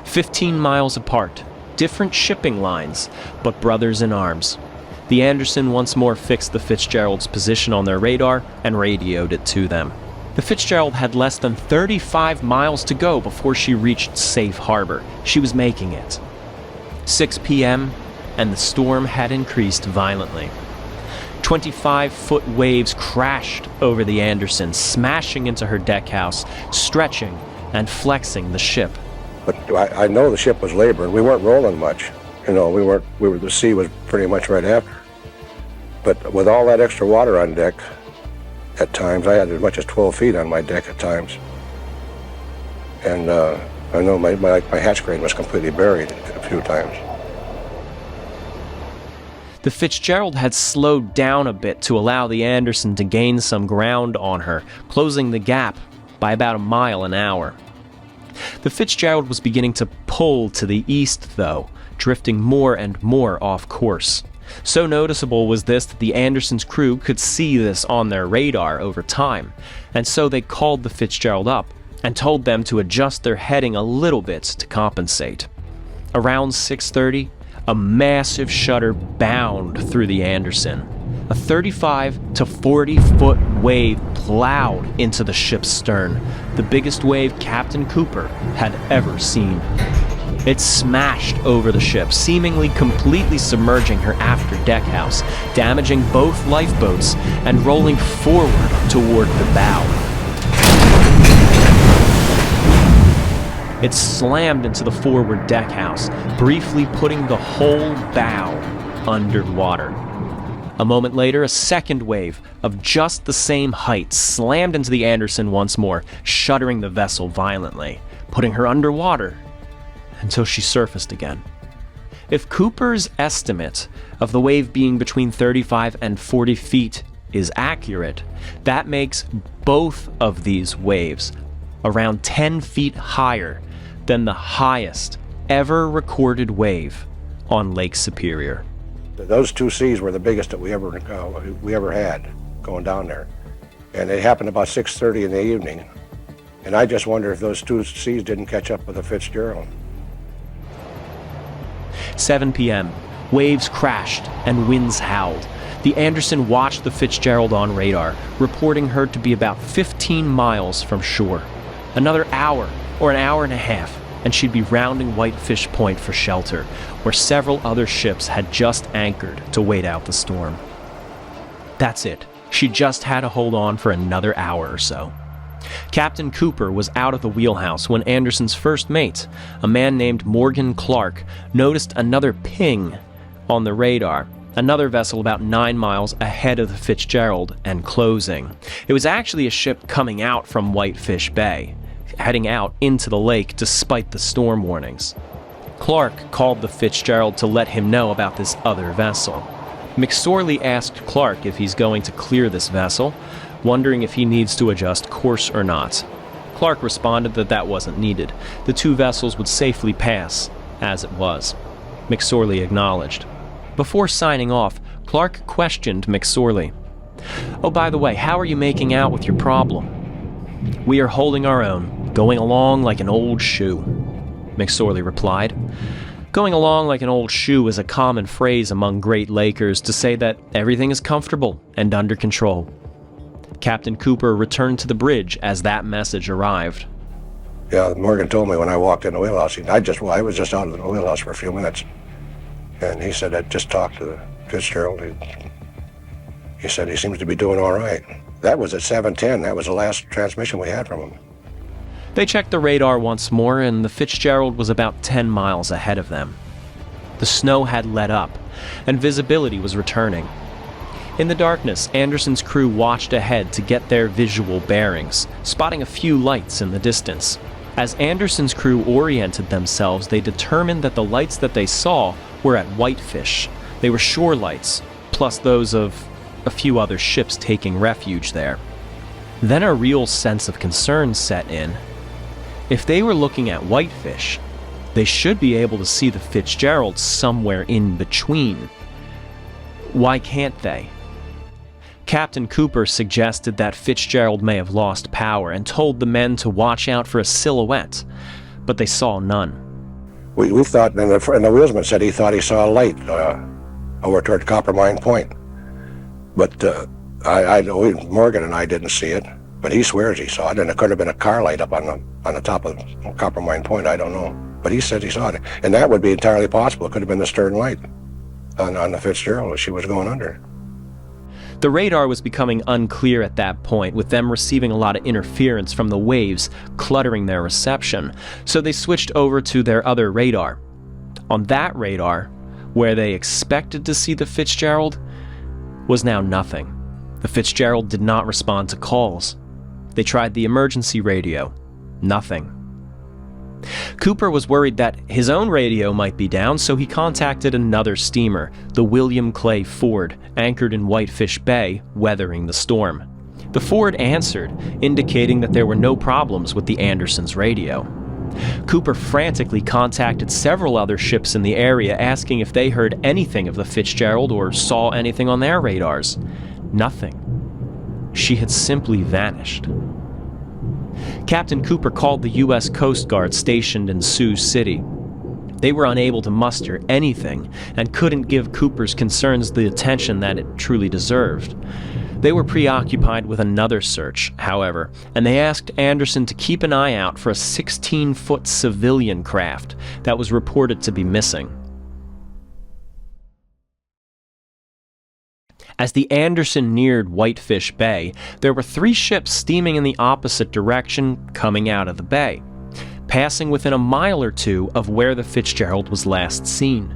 15 miles apart, different shipping lines, but brothers in arms. The Anderson once more fixed the Fitzgerald's position on their radar and radioed it to them. The Fitzgerald had less than 35 miles to go before she reached safe harbor. She was making it. 6 p.m., and the storm had increased violently. 25-foot waves crashed over the Anderson, smashing into her deckhouse, stretching and flexing the ship. But I know the ship was laboring. We weren't rolling much. You know, the sea was pretty much right after. But with all that extra water on deck, at times, I had as much as 12 feet on my deck at times. And I know my hatch crane was completely buried a few times. The Fitzgerald had slowed down a bit to allow the Anderson to gain some ground on her, closing the gap by about a mile an hour. The Fitzgerald was beginning to pull to the east, though, drifting more and more off course. So noticeable was this that the Anderson's crew could see this on their radar over time, and so they called the Fitzgerald up and told them to adjust their heading a little bit to compensate. Around 6:30, a massive shudder bound through the Anderson. A 35 to 40-foot wave plowed into the ship's stern, the biggest wave Captain Cooper had ever seen. It smashed over the ship, seemingly completely submerging her after deckhouse, damaging both lifeboats and rolling forward toward the bow. It slammed into the forward deckhouse, briefly putting the whole bow underwater. A moment later, a second wave of just the same height slammed into the Anderson once more, shuddering the vessel violently. putting her underwater until she surfaced again. If Cooper's estimate of the wave being between 35 and 40 feet is accurate, that makes both of these waves around 10 feet higher than the highest ever recorded wave on Lake Superior. Those two seas were the biggest that we ever had going down there. And it happened about 6:30 in the evening. And I just wonder if those two seas didn't catch up with the Fitzgerald. 7 p.m. Waves crashed and winds howled. The Anderson watched the Fitzgerald on radar, reporting her to be about 15 miles from shore. Another hour or an hour and a half, and she'd be rounding Whitefish Point for shelter, where several other ships had just anchored to wait out the storm. That's it. She just had to hold on for another hour or so. Captain Cooper was out of the wheelhouse when Anderson's first mate, a man named Morgan Clark, noticed another ping on the radar, another vessel about 9 miles ahead of the Fitzgerald and closing. It was actually a ship coming out from Whitefish Bay, heading out into the lake despite the storm warnings. Clark called the Fitzgerald to let him know about this other vessel. McSorley asked Clark if he's going to clear this vessel, wondering if he needs to adjust course or not. Clark responded that that wasn't needed. The two vessels would safely pass, as it was. McSorley acknowledged. Before signing off, Clark questioned McSorley. "Oh, by the way, how are you making out with your problem?" "We are holding our own, going along like an old shoe," McSorley replied. Going along like an old shoe is a common phrase among Great Lakers to say that everything is comfortable and under control. Captain Cooper returned to the bridge as that message arrived. Yeah, Morgan told me when I walked in the wheelhouse, I was just out of the wheelhouse for a few minutes, and he said I'd just talked to the Fitzgerald. He said he seems to be doing all right. That was at 7:10. That was the last transmission we had from him. They checked the radar once more, and the Fitzgerald was about 10 miles ahead of them. The snow had let up, and visibility was returning. In the darkness, Anderson's crew watched ahead to get their visual bearings, spotting a few lights in the distance. As Anderson's crew oriented themselves, they determined that the lights that they saw were at Whitefish. They were shore lights, plus those of a few other ships taking refuge there. Then a real sense of concern set in. If they were looking at Whitefish, they should be able to see the Fitzgerald somewhere in between. Why can't they? Captain Cooper suggested that Fitzgerald may have lost power and told the men to watch out for a silhouette, but they saw none. We thought, and the wheelsman said he thought he saw a light over toward Coppermine Point. But Morgan and I didn't see it, but he swears he saw it, and it could have been a car light up on the top of Coppermine Point, I don't know. But he said he saw it, and that would be entirely possible. It could have been the stern light on the Fitzgerald as she was going under. The radar was becoming unclear at that point, with them receiving a lot of interference from the waves cluttering their reception, so they switched over to their other radar. On that radar, where they expected to see the Fitzgerald, was now nothing. The Fitzgerald did not respond to calls. They tried the emergency radio. Nothing. Cooper was worried that his own radio might be down, so he contacted another steamer, the William Clay Ford, anchored in Whitefish Bay, weathering the storm. The Ford answered, indicating that there were no problems with the Andersons' radio. Cooper frantically contacted several other ships in the area, asking if they heard anything of the Fitzgerald or saw anything on their radars. Nothing. She had simply vanished. Captain Cooper called the U.S. Coast Guard stationed in Sioux City. They were unable to muster anything and couldn't give Cooper's concerns the attention that it truly deserved. They were preoccupied with another search, however, and they asked Anderson to keep an eye out for a 16-foot civilian craft that was reported to be missing. As the Anderson neared Whitefish Bay, there were 3 ships steaming in the opposite direction coming out of the bay, passing within a mile or two of where the Fitzgerald was last seen.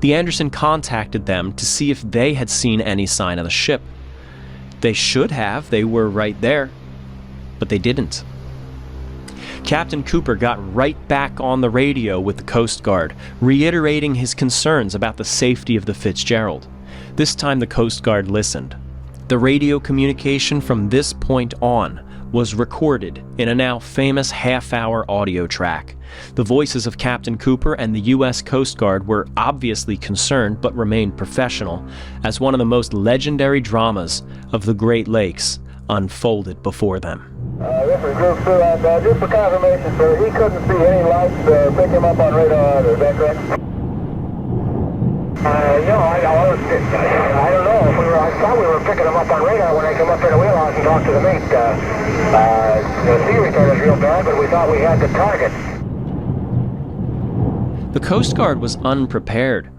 The Anderson contacted them to see if they had seen any sign of the ship. They should have, they were right there, but they didn't. Captain Cooper got right back on the radio with the Coast Guard, reiterating his concerns about the safety of the Fitzgerald. This time the Coast Guard listened. The radio communication from this point on was recorded in a now famous half-hour audio track. The voices of Captain Cooper and the U.S. Coast Guard were obviously concerned but remained professional as one of the most legendary dramas of the Great Lakes unfolded before them. This is Group 2, and just for confirmation, sir, he couldn't see any lights pick him up on radar either, is that correct? No, I don't know. I thought we were picking him up on radar when I came up here to wheelhouse and talked to the mate. The sea return is real bad, but we thought we had the target. The Coast Guard was unprepared.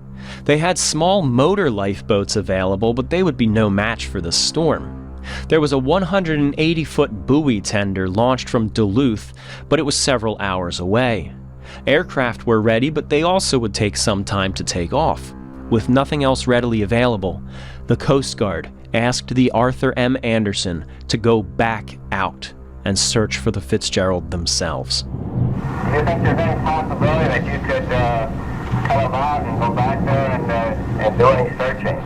They had small motor lifeboats available, but they would be no match for the storm. There was a 180-foot buoy tender launched from Duluth, but it was several hours away. Aircraft were ready, but they also would take some time to take off. With nothing else readily available, the Coast Guard asked the Arthur M. Anderson to go back out and search for the Fitzgerald themselves. Do you think there's any possibility that you could come out and go back there and do any searching?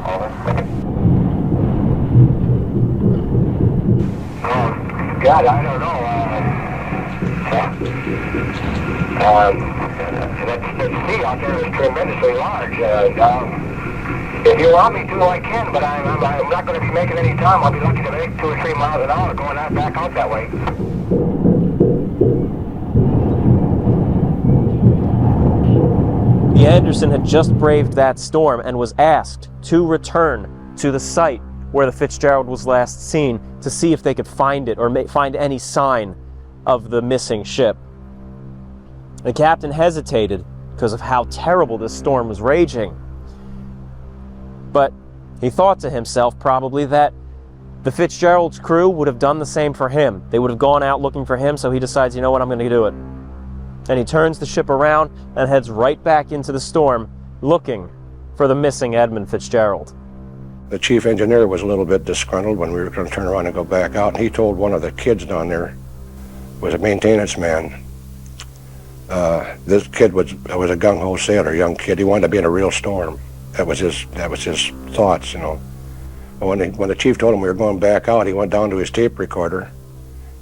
God, I don't know. The sea out there is tremendously large. If you want me to, I can, but I'm not going to be making any time. I'll be lucky to make 2 or 3 miles an hour going out back out that way. The Anderson had just braved that storm and was asked to return to the site where the Fitzgerald was last seen to see if they could find it or find any sign of the missing ship. The captain hesitated because of how terrible this storm was raging. But he thought to himself probably that the Fitzgerald's crew would have done the same for him. They would have gone out looking for him, so he decides, you know what, I'm going to do it. And he turns the ship around and heads right back into the storm looking for the missing Edmund Fitzgerald. The chief engineer was a little bit disgruntled when we were going to turn around and go back out, and he told one of the kids down there, was a maintenance man. This kid was a gung-ho sailor, young kid. He wanted to be in a real storm. That was his thoughts, you know. When the chief told him we were going back out, he went down to his tape recorder,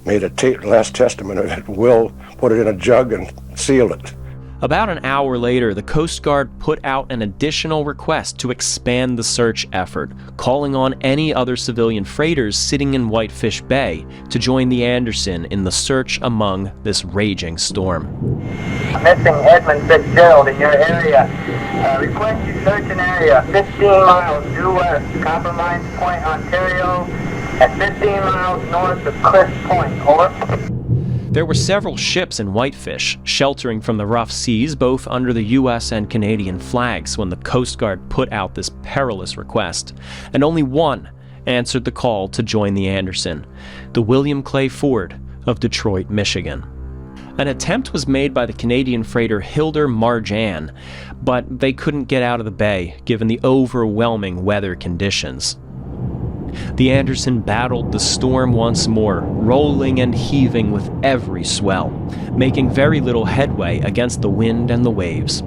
made a last testament of it, will, put it in a jug and sealed it. About an hour later, the Coast Guard put out an additional request to expand the search effort, calling on any other civilian freighters sitting in Whitefish Bay to join the Anderson in the search among this raging storm. Missing Edmund Fitzgerald in your area. Request you search an area 15 miles due west, Copper Mines Point, Ontario, and 15 miles north of Cliff Point. Over. There were several ships in Whitefish, sheltering from the rough seas both under the U.S. and Canadian flags when the Coast Guard put out this perilous request, and only one answered the call to join the Anderson, the William Clay Ford of Detroit, Michigan. An attempt was made by the Canadian freighter Hilder Marjan, but they couldn't get out of the bay given the overwhelming weather conditions. The Anderson battled the storm once more, rolling and heaving with every swell, making very little headway against the wind and the waves.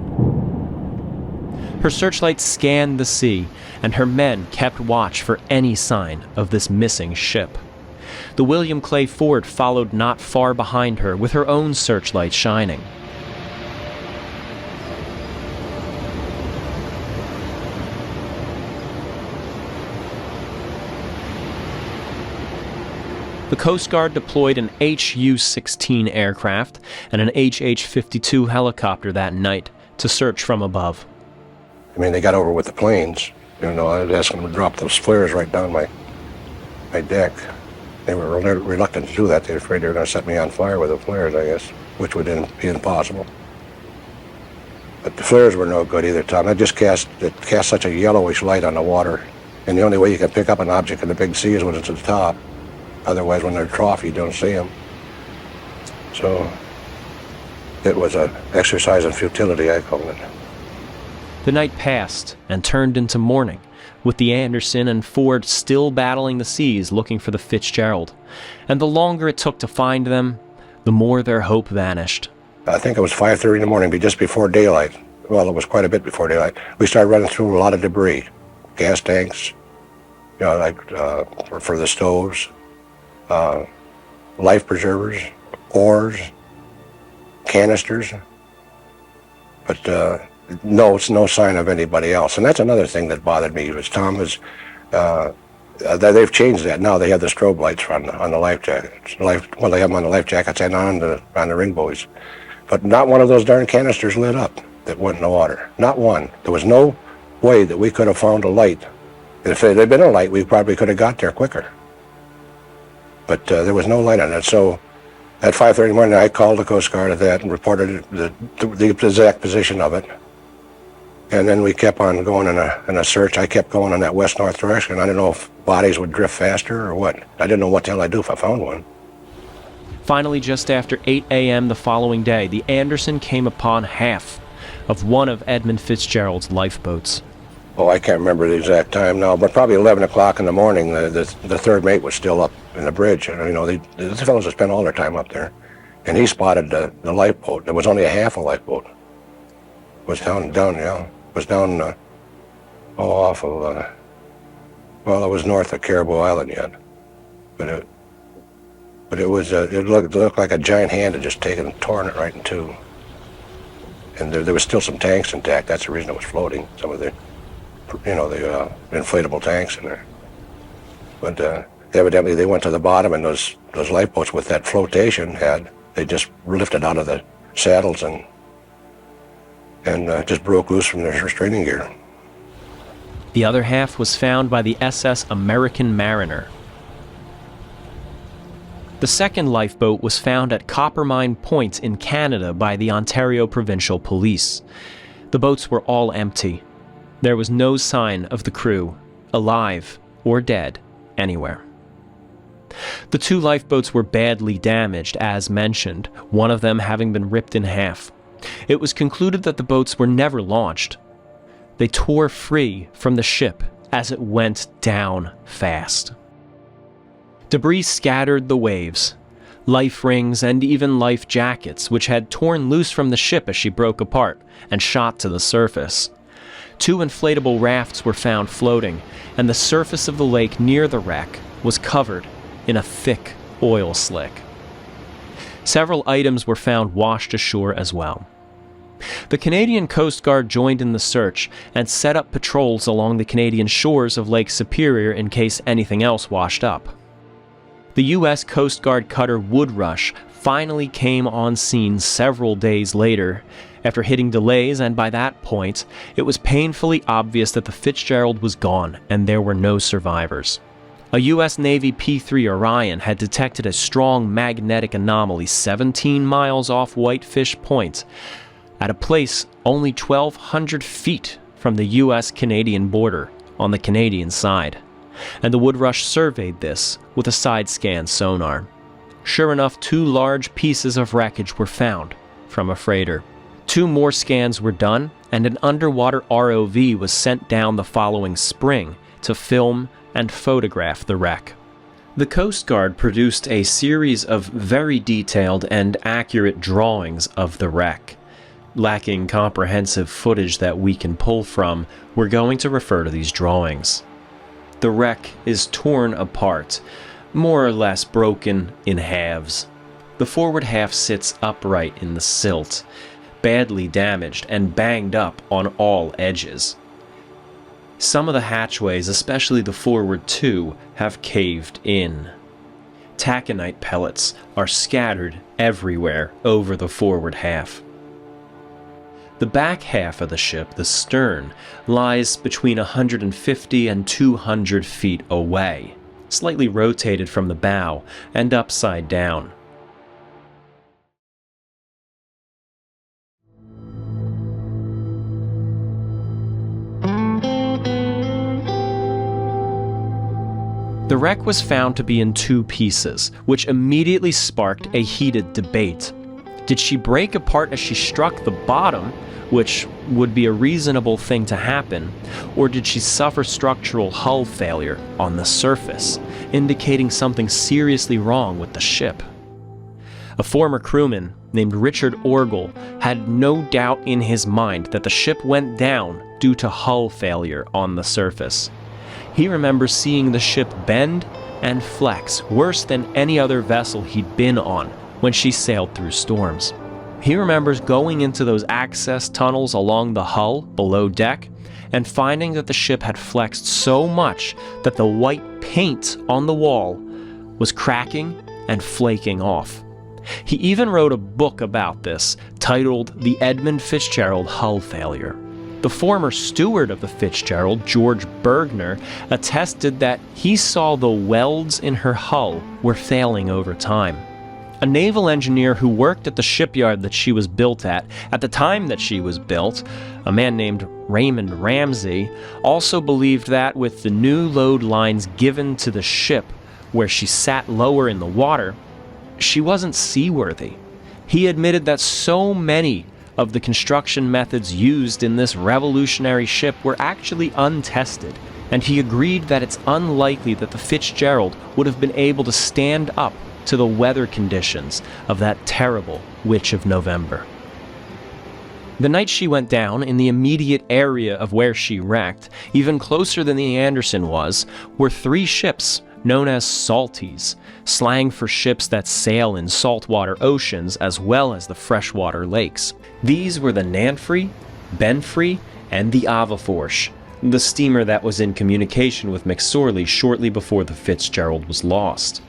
Her searchlights scanned the sea, and her men kept watch for any sign of this missing ship. The William Clay Ford followed not far behind her, with her own searchlight shining. The Coast Guard deployed an HU-16 aircraft and an HH-52 helicopter that night to search from above. I mean, they got over with the planes. You know, I was asking them to drop those flares right down my deck. They were reluctant to do that. They were afraid they were going to set me on fire with the flares, I guess, which would be impossible. But the flares were no good either, Tom. It cast such a yellowish light on the water, and the only way you can pick up an object in the big sea is when it's at the top. Otherwise, when they're trough, you don't see them. So it was an exercise in futility, I call it. The night passed and turned into morning, with the Anderson and Ford still battling the seas looking for the Fitzgerald. And the longer it took to find them, the more their hope vanished. I think it was 5:30 in the morning, just before daylight. Well, it was quite a bit before daylight. We started running through a lot of debris, gas tanks, for the stoves, life preservers, oars, canisters, but no sign of anybody else. And that's another thing that bothered me, was they've changed that now. They have the strobe lights on the life jackets. They have them on the life jackets and on the ring buoys. But not one of those darn canisters lit up that went in the water. Not one. There was no way that we could have found a light. If it had been a light, we probably could have got there quicker. But there was no light on it. So at 5:30 in the morning, I called the Coast Guard at that and reported the exact position of it. And then we kept on going in a search. I kept going in that west-north direction. I didn't know if bodies would drift faster or what. I didn't know what the hell I'd do if I found one. Finally, just after 8 a.m. the following day, the Anderson came upon half of one of Edmund Fitzgerald's lifeboats. Oh, I can't remember the exact time now, but probably 11 o'clock in the morning, the third mate was still up in the bridge. And, the fellows that spent all their time up there. And he spotted the lifeboat. It was only a half a lifeboat. It was down, yeah. It was down, off of, it was north of Caribou Island yet. But it looked like a giant hand had just taken and torn it right in two. And there was still some tanks intact. That's the reason it was floating. Some of the inflatable tanks in there. But evidently they went to the bottom, and those lifeboats with that flotation they just lifted out of the saddles and just broke loose from their restraining gear. The other half was found by the SS American Mariner. The second lifeboat was found at Coppermine Point in Canada by the Ontario Provincial Police. The boats were all empty. There was no sign of the crew, alive or dead, anywhere. The two lifeboats were badly damaged, as mentioned, one of them having been ripped in half. It was concluded that the boats were never launched. They tore free from the ship as it went down fast. Debris scattered the waves. Life rings and even life jackets, which had torn loose from the ship as she broke apart and shot to the surface. Two inflatable rafts were found floating, and the surface of the lake near the wreck was covered in a thick oil slick. Several items were found washed ashore as well. The Canadian Coast Guard joined in the search and set up patrols along the Canadian shores of Lake Superior in case anything else washed up. The U.S. Coast Guard cutter Woodrush finally came on scene several days later, after hitting delays, and by that point, it was painfully obvious that the Fitzgerald was gone and there were no survivors. A U.S. Navy P-3 Orion had detected a strong magnetic anomaly 17 miles off Whitefish Point, at a place only 1,200 feet from the U.S.-Canadian border on the Canadian side, and the Woodrush surveyed this with a side-scan sonar. Sure enough, two large pieces of wreckage were found from a freighter. Two more scans were done, and an underwater ROV was sent down the following spring to film and photograph the wreck. The Coast Guard produced a series of very detailed and accurate drawings of the wreck. Lacking comprehensive footage that we can pull from, we're going to refer to these drawings. The wreck is torn apart, more or less broken in halves. The forward half sits upright in the silt, badly damaged and banged up on all edges. Some of the hatchways, especially the forward two, have caved in. Taconite pellets are scattered everywhere over the forward half. The back half of the ship, the stern, lies between 150 and 200 feet away, slightly rotated from the bow and upside down. The wreck was found to be in two pieces, which immediately sparked a heated debate. Did she break apart as she struck the bottom, which would be a reasonable thing to happen, or did she suffer structural hull failure on the surface, indicating something seriously wrong with the ship? A former crewman named Richard Orgel had no doubt in his mind that the ship went down due to hull failure on the surface. He remembers seeing the ship bend and flex worse than any other vessel he'd been on when she sailed through storms. He remembers going into those access tunnels along the hull below deck and finding that the ship had flexed so much that the white paint on the wall was cracking and flaking off. He even wrote a book about this, titled The Edmund Fitzgerald Hull Failure. The former steward of the Fitzgerald, George Bergner, attested that he saw the welds in her hull were failing over time. A naval engineer who worked at the shipyard that she was built at the time that she was built, a man named Raymond Ramsey, also believed that with the new load lines given to the ship where she sat lower in the water, she wasn't seaworthy. He admitted that so many of the construction methods used in this revolutionary ship were actually untested, and he agreed that it's unlikely that the Fitzgerald would have been able to stand up to the weather conditions of that terrible Witch of November. The night she went down, in the immediate area of where she wrecked, even closer than the Anderson was, were 3 ships known as salties, slang for ships that sail in saltwater oceans as well as the freshwater lakes. These were the Nanfrey, Benfrey, and the Avaforche, the steamer that was in communication with McSorley shortly before the Fitzgerald was lost.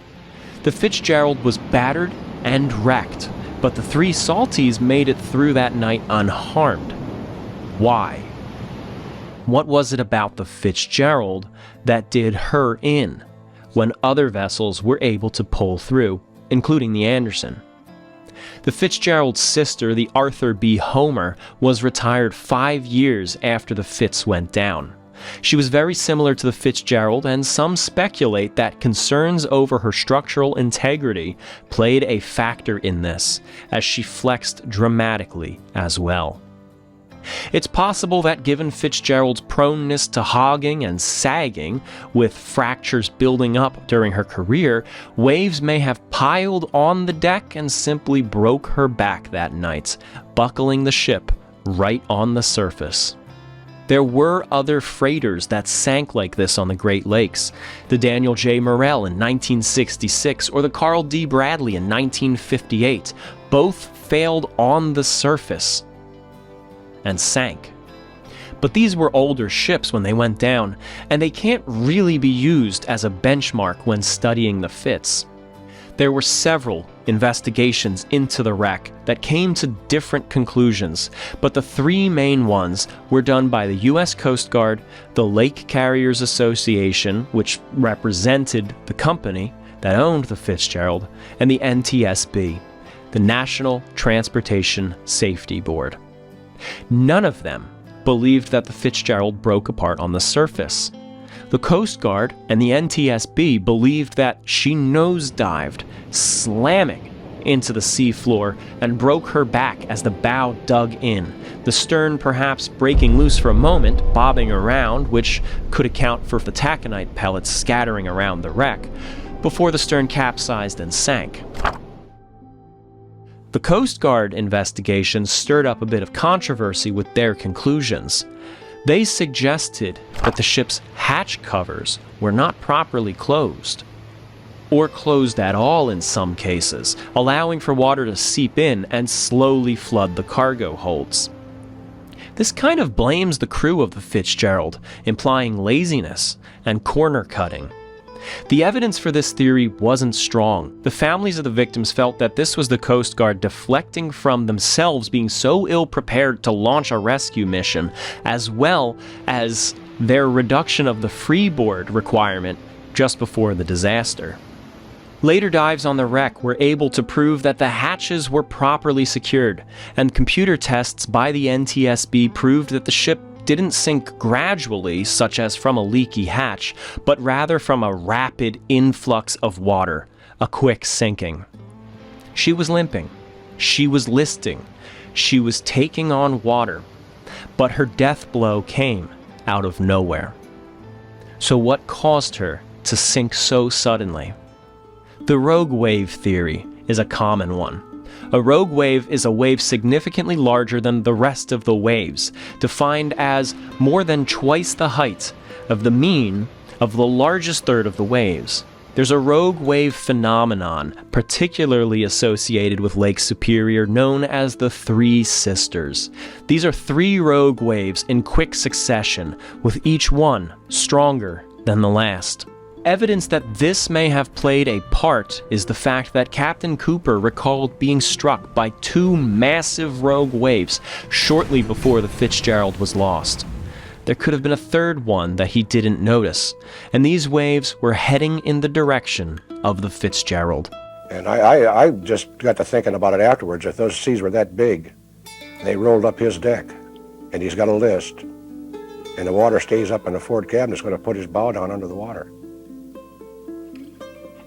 The Fitzgerald was battered and wrecked, but the 3 salties made it through that night unharmed. Why? What was it about the Fitzgerald that did her in when other vessels were able to pull through, including the Anderson? The Fitzgerald's sister, the Arthur B. Homer, was retired 5 years after the Fitz went down. She was very similar to the Fitzgerald, and some speculate that concerns over her structural integrity played a factor in this, as she flexed dramatically as well. It's possible that given Fitzgerald's proneness to hogging and sagging, with fractures building up during her career, waves may have piled on the deck and simply broke her back that night, buckling the ship right on the surface. There were other freighters that sank like this on the Great Lakes, the Daniel J. Morrell in 1966 or the Carl D. Bradley in 1958. Both failed on the surface and sank. But these were older ships when they went down, and they can't really be used as a benchmark when studying the Fitz. There were several investigations into the wreck that came to different conclusions, but the 3 main ones were done by the U.S. Coast Guard, the Lake Carriers Association, which represented the company that owned the Fitzgerald, and the NTSB, the National Transportation Safety Board. None of them believed that the Fitzgerald broke apart on the surface. The Coast Guard and the NTSB believed that she nosedived, slamming into the seafloor, and broke her back as the bow dug in, the stern perhaps breaking loose for a moment, bobbing around, which could account for the taconite pellets scattering around the wreck, before the stern capsized and sank. The Coast Guard investigation stirred up a bit of controversy with their conclusions. They suggested that the ship's hatch covers were not properly closed, or closed at all in some cases, allowing for water to seep in and slowly flood the cargo holds. This kind of blames the crew of the Fitzgerald, implying laziness and corner cutting. The evidence for this theory wasn't strong. The families of the victims felt that this was the Coast Guard deflecting from themselves being so ill-prepared to launch a rescue mission, as well as their reduction of the freeboard requirement just before the disaster. Later dives on the wreck were able to prove that the hatches were properly secured, and computer tests by the NTSB proved that the ship didn't sink gradually, such as from a leaky hatch, but rather from a rapid influx of water, a quick sinking. She was limping, she was listing, she was taking on water, but her death blow came out of nowhere. So what caused her to sink so suddenly? The rogue wave theory is a common one. A rogue wave is a wave significantly larger than the rest of the waves, defined as more than twice the height of the mean of the largest third of the waves. There's a rogue wave phenomenon, particularly associated with Lake Superior, known as the Three Sisters. These are 3 rogue waves in quick succession, with each one stronger than the last. Evidence that this may have played a part is the fact that Captain Cooper recalled being struck by 2 massive rogue waves shortly before the Fitzgerald was lost. There could have been a third one that he didn't notice, and these waves were heading in the direction of the Fitzgerald. And I just got to thinking about it afterwards. If those seas were that big, they rolled up his deck, and he's got a list, and the water stays up in the forward cabin, it's going to put his bow down under the water.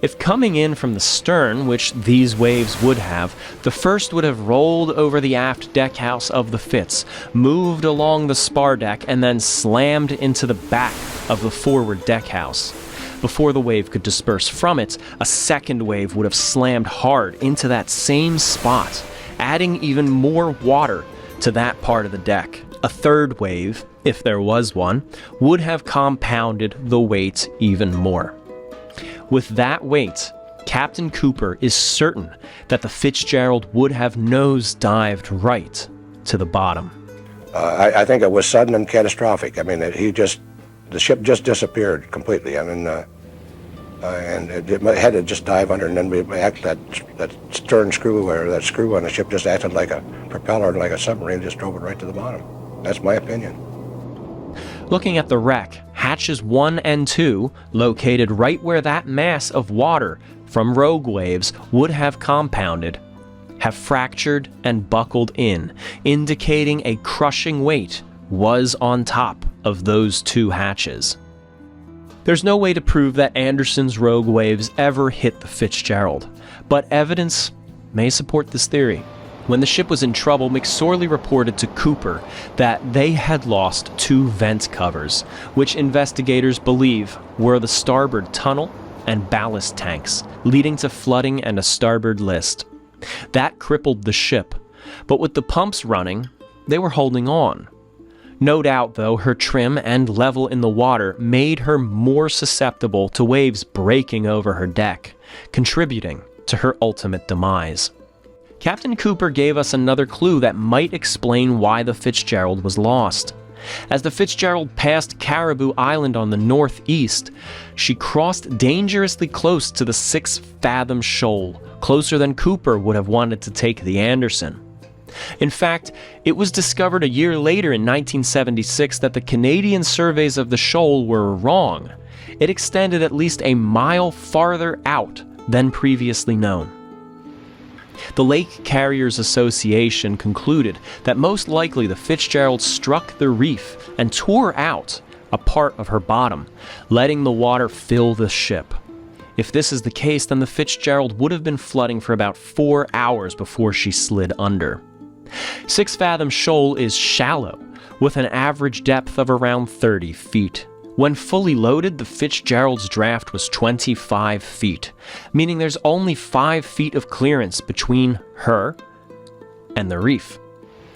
If coming in from the stern, which these waves would have, the first would have rolled over the aft deckhouse of the Fitz, moved along the spar deck, and then slammed into the back of the forward deckhouse. Before the wave could disperse from it, a second wave would have slammed hard into that same spot, adding even more water to that part of the deck. A third wave, if there was one, would have compounded the weight even more. With that weight, Captain Cooper is certain that the Fitzgerald would have nose-dived right to the bottom. I think it was sudden and catastrophic. I mean, the ship just disappeared completely. I mean, and it had to just dive under, and then that stern screw, or that screw on the ship just acted like a propeller, like a submarine, just drove it right to the bottom. That's my opinion. Looking at the wreck, hatches 1 and 2, located right where that mass of water from rogue waves would have compounded, have fractured and buckled in, indicating a crushing weight was on top of those 2 hatches. There's no way to prove that Anderson's rogue waves ever hit the Fitzgerald, but evidence may support this theory. When the ship was in trouble, McSorley reported to Cooper that they had lost 2 vent covers, which investigators believe were the starboard tunnel and ballast tanks, leading to flooding and a starboard list. That crippled the ship, but with the pumps running, they were holding on. No doubt, though, her trim and level in the water made her more susceptible to waves breaking over her deck, contributing to her ultimate demise. Captain Cooper gave us another clue that might explain why the Fitzgerald was lost. As the Fitzgerald passed Caribou Island on the northeast, she crossed dangerously close to the 6-fathom shoal, closer than Cooper would have wanted to take the Anderson. In fact, it was discovered a year later in 1976 that the Canadian surveys of the shoal were wrong. It extended at least a mile farther out than previously known. The Lake Carriers Association concluded that most likely the Fitzgerald struck the reef and tore out a part of her bottom, letting the water fill the ship. If this is the case, then the Fitzgerald would have been flooding for about 4 hours before she slid under. 6-fathom shoal is shallow, with an average depth of around 30 feet. When fully loaded, the Fitzgerald's draft was 25 feet, meaning there's only 5 feet of clearance between her and the reef.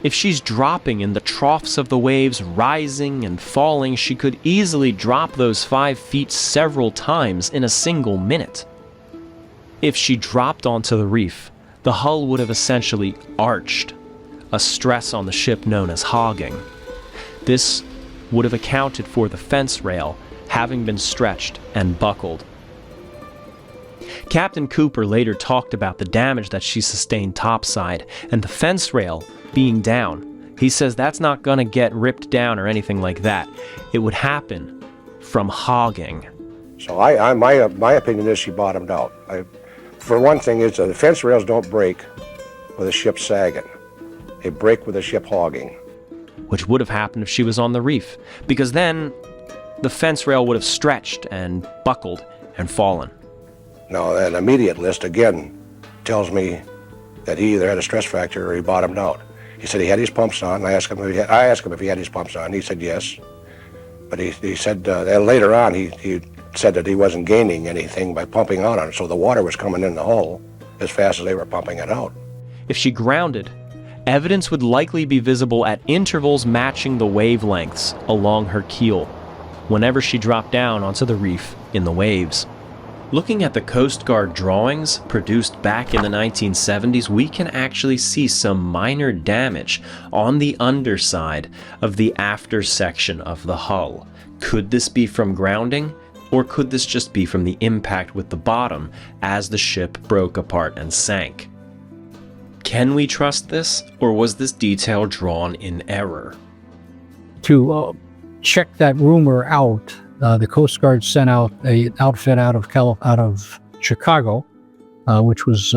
If she's dropping in the troughs of the waves, rising and falling, she could easily drop those 5 feet several times in a single minute. If she dropped onto the reef, the hull would have essentially arched, a stress on the ship known as hogging. This would have accounted for the fence rail having been stretched and buckled. Captain Cooper later talked about the damage that she sustained topside and the fence rail being down. He says that's not going to get ripped down or anything like that. It would happen from hogging. So my opinion is she bottomed out. For one thing, is the fence rails don't break with a ship sagging. They break with a ship hogging. Which would have happened if she was on the reef, because then the fence rail would have stretched and buckled and fallen. Now, an immediate list, again, tells me that he either had a stress fracture or he bottomed out. He said he had his pumps on. I asked him if he had his pumps on. He said yes. But he said later on he said that he wasn't gaining anything by pumping out on it, so the water was coming in the hull as fast as they were pumping it out. If she grounded, evidence would likely be visible at intervals matching the wavelengths along her keel whenever she dropped down onto the reef in the waves. Looking at the Coast Guard drawings produced back in the 1970s, we can actually see some minor damage on the underside of the after section of the hull. Could this be from grounding, or could this just be from the impact with the bottom as the ship broke apart and sank? Can we trust this, or was this detail drawn in error? To check that rumor out, the Coast Guard sent out an outfit out of Chicago, which was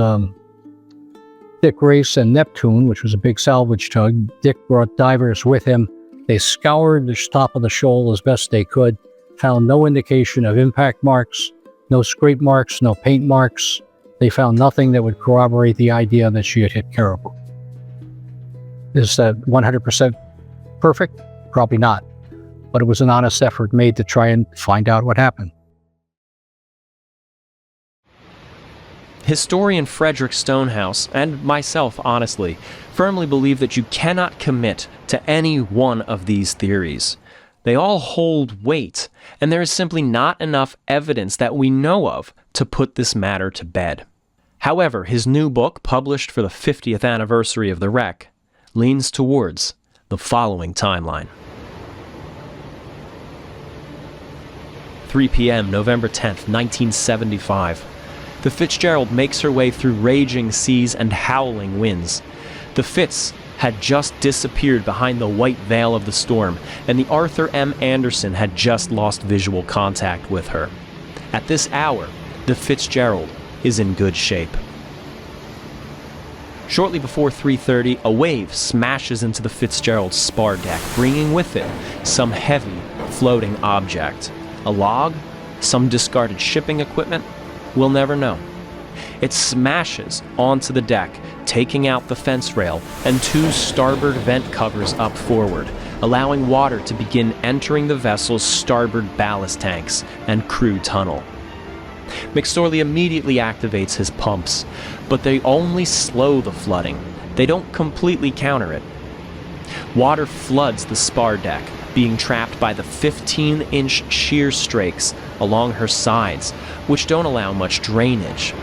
Dick Race and Neptune, which was a big salvage tug. Dick brought divers with him. They scoured the top of the shoal as best they could, found no indication of impact marks, no scrape marks, no paint marks. They found nothing that would corroborate the idea that she had hit Caribou. Is that 100% perfect? Probably not. But it was an honest effort made to try and find out what happened. Historian Frederick Stonehouse, and myself honestly, firmly believe that you cannot commit to any one of these theories. They all hold weight, and there is simply not enough evidence that we know of to put this matter to bed. However, his new book, published for the 50th anniversary of the wreck, leans towards the following timeline. 3 p.m., November 10th, 1975. The Fitzgerald makes her way through raging seas and howling winds. The Fitz had just disappeared behind the white veil of the storm, and the Arthur M. Anderson had just lost visual contact with her. At this hour, the Fitzgerald is in good shape. Shortly before 3:30, a wave smashes into the Fitzgerald's spar deck, bringing with it some heavy, floating object. A log? Some discarded shipping equipment? We'll never know. It smashes onto the deck, taking out the fence rail and 2 starboard vent covers up forward, allowing water to begin entering the vessel's starboard ballast tanks and crew tunnel. McSorley immediately activates his pumps, but they only slow the flooding. They don't completely counter it. Water floods the spar deck, being trapped by the 15-inch shear strakes along her sides, which don't allow much drainage.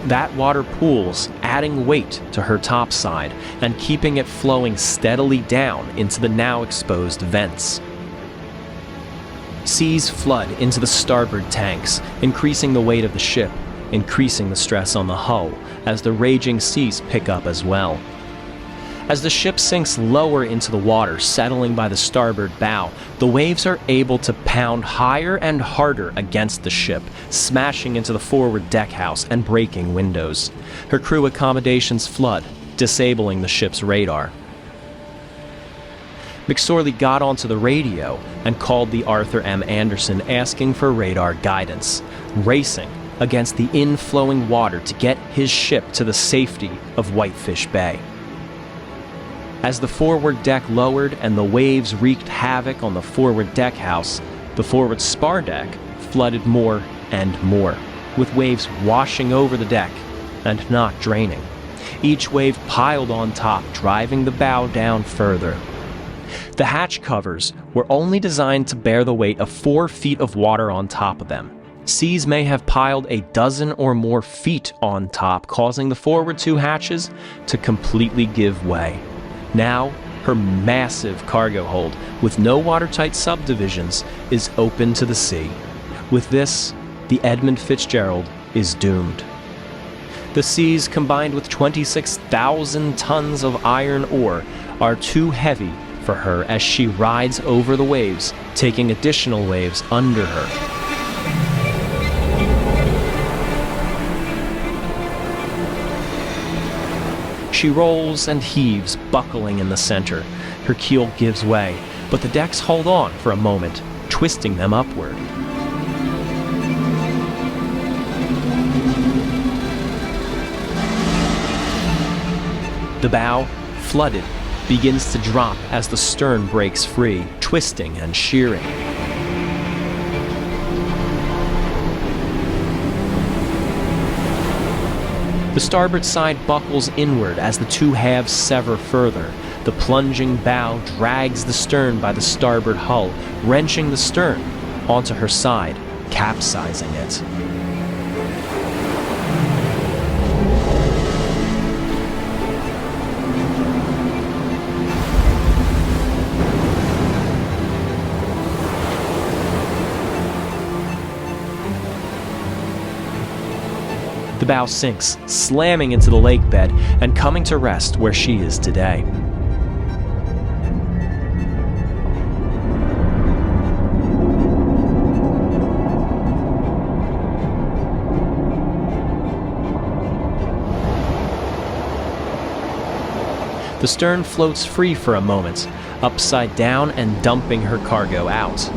That water pools, adding weight to her topside and keeping it flowing steadily down into the now exposed vents. Seas flood into the starboard tanks, increasing the weight of the ship, increasing the stress on the hull as the raging seas pick up as well. As the ship sinks lower into the water, settling by the starboard bow, the waves are able to pound higher and harder against the ship, smashing into the forward deckhouse and breaking windows. Her crew accommodations flood, disabling the ship's radar. McSorley got onto the radio and called the Arthur M. Anderson, asking for radar guidance, racing against the inflowing water to get his ship to the safety of Whitefish Bay. As the forward deck lowered and the waves wreaked havoc on the forward deckhouse, the forward spar deck flooded more and more, with waves washing over the deck and not draining. Each wave piled on top, driving the bow down further. The hatch covers were only designed to bear the weight of 4 feet of water on top of them. Seas may have piled a dozen or more feet on top, causing the forward 2 hatches to completely give way. Now, her massive cargo hold, with no watertight subdivisions, is open to the sea. With this, the Edmund Fitzgerald is doomed. The seas, combined with 26,000 tons of iron ore, are too heavy for her as she rides over the waves, taking additional waves under her. She rolls and heaves, buckling in the center. Her keel gives way, but the decks hold on for a moment, twisting them upward. The bow, flooded, begins to drop as the stern breaks free, twisting and shearing. The starboard side buckles inward as the two halves sever further. The plunging bow drags the stern by the starboard hull, wrenching the stern onto her side, capsizing it. The bow sinks, slamming into the lake bed and coming to rest where she is today. The stern floats free for a moment, upside down and dumping her cargo out.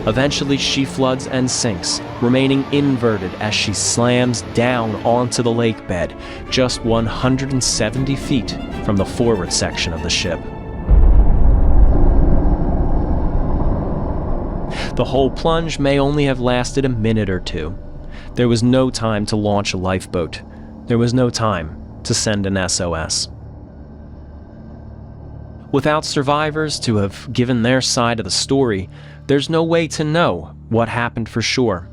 Eventually, she floods and sinks, remaining inverted as she slams down onto the lake bed, just 170 feet from the forward section of the ship. The whole plunge may only have lasted a minute or two. There was no time to launch a lifeboat. There was no time to send an SOS. Without survivors to have given their side of the story, there's no way to know what happened for sure.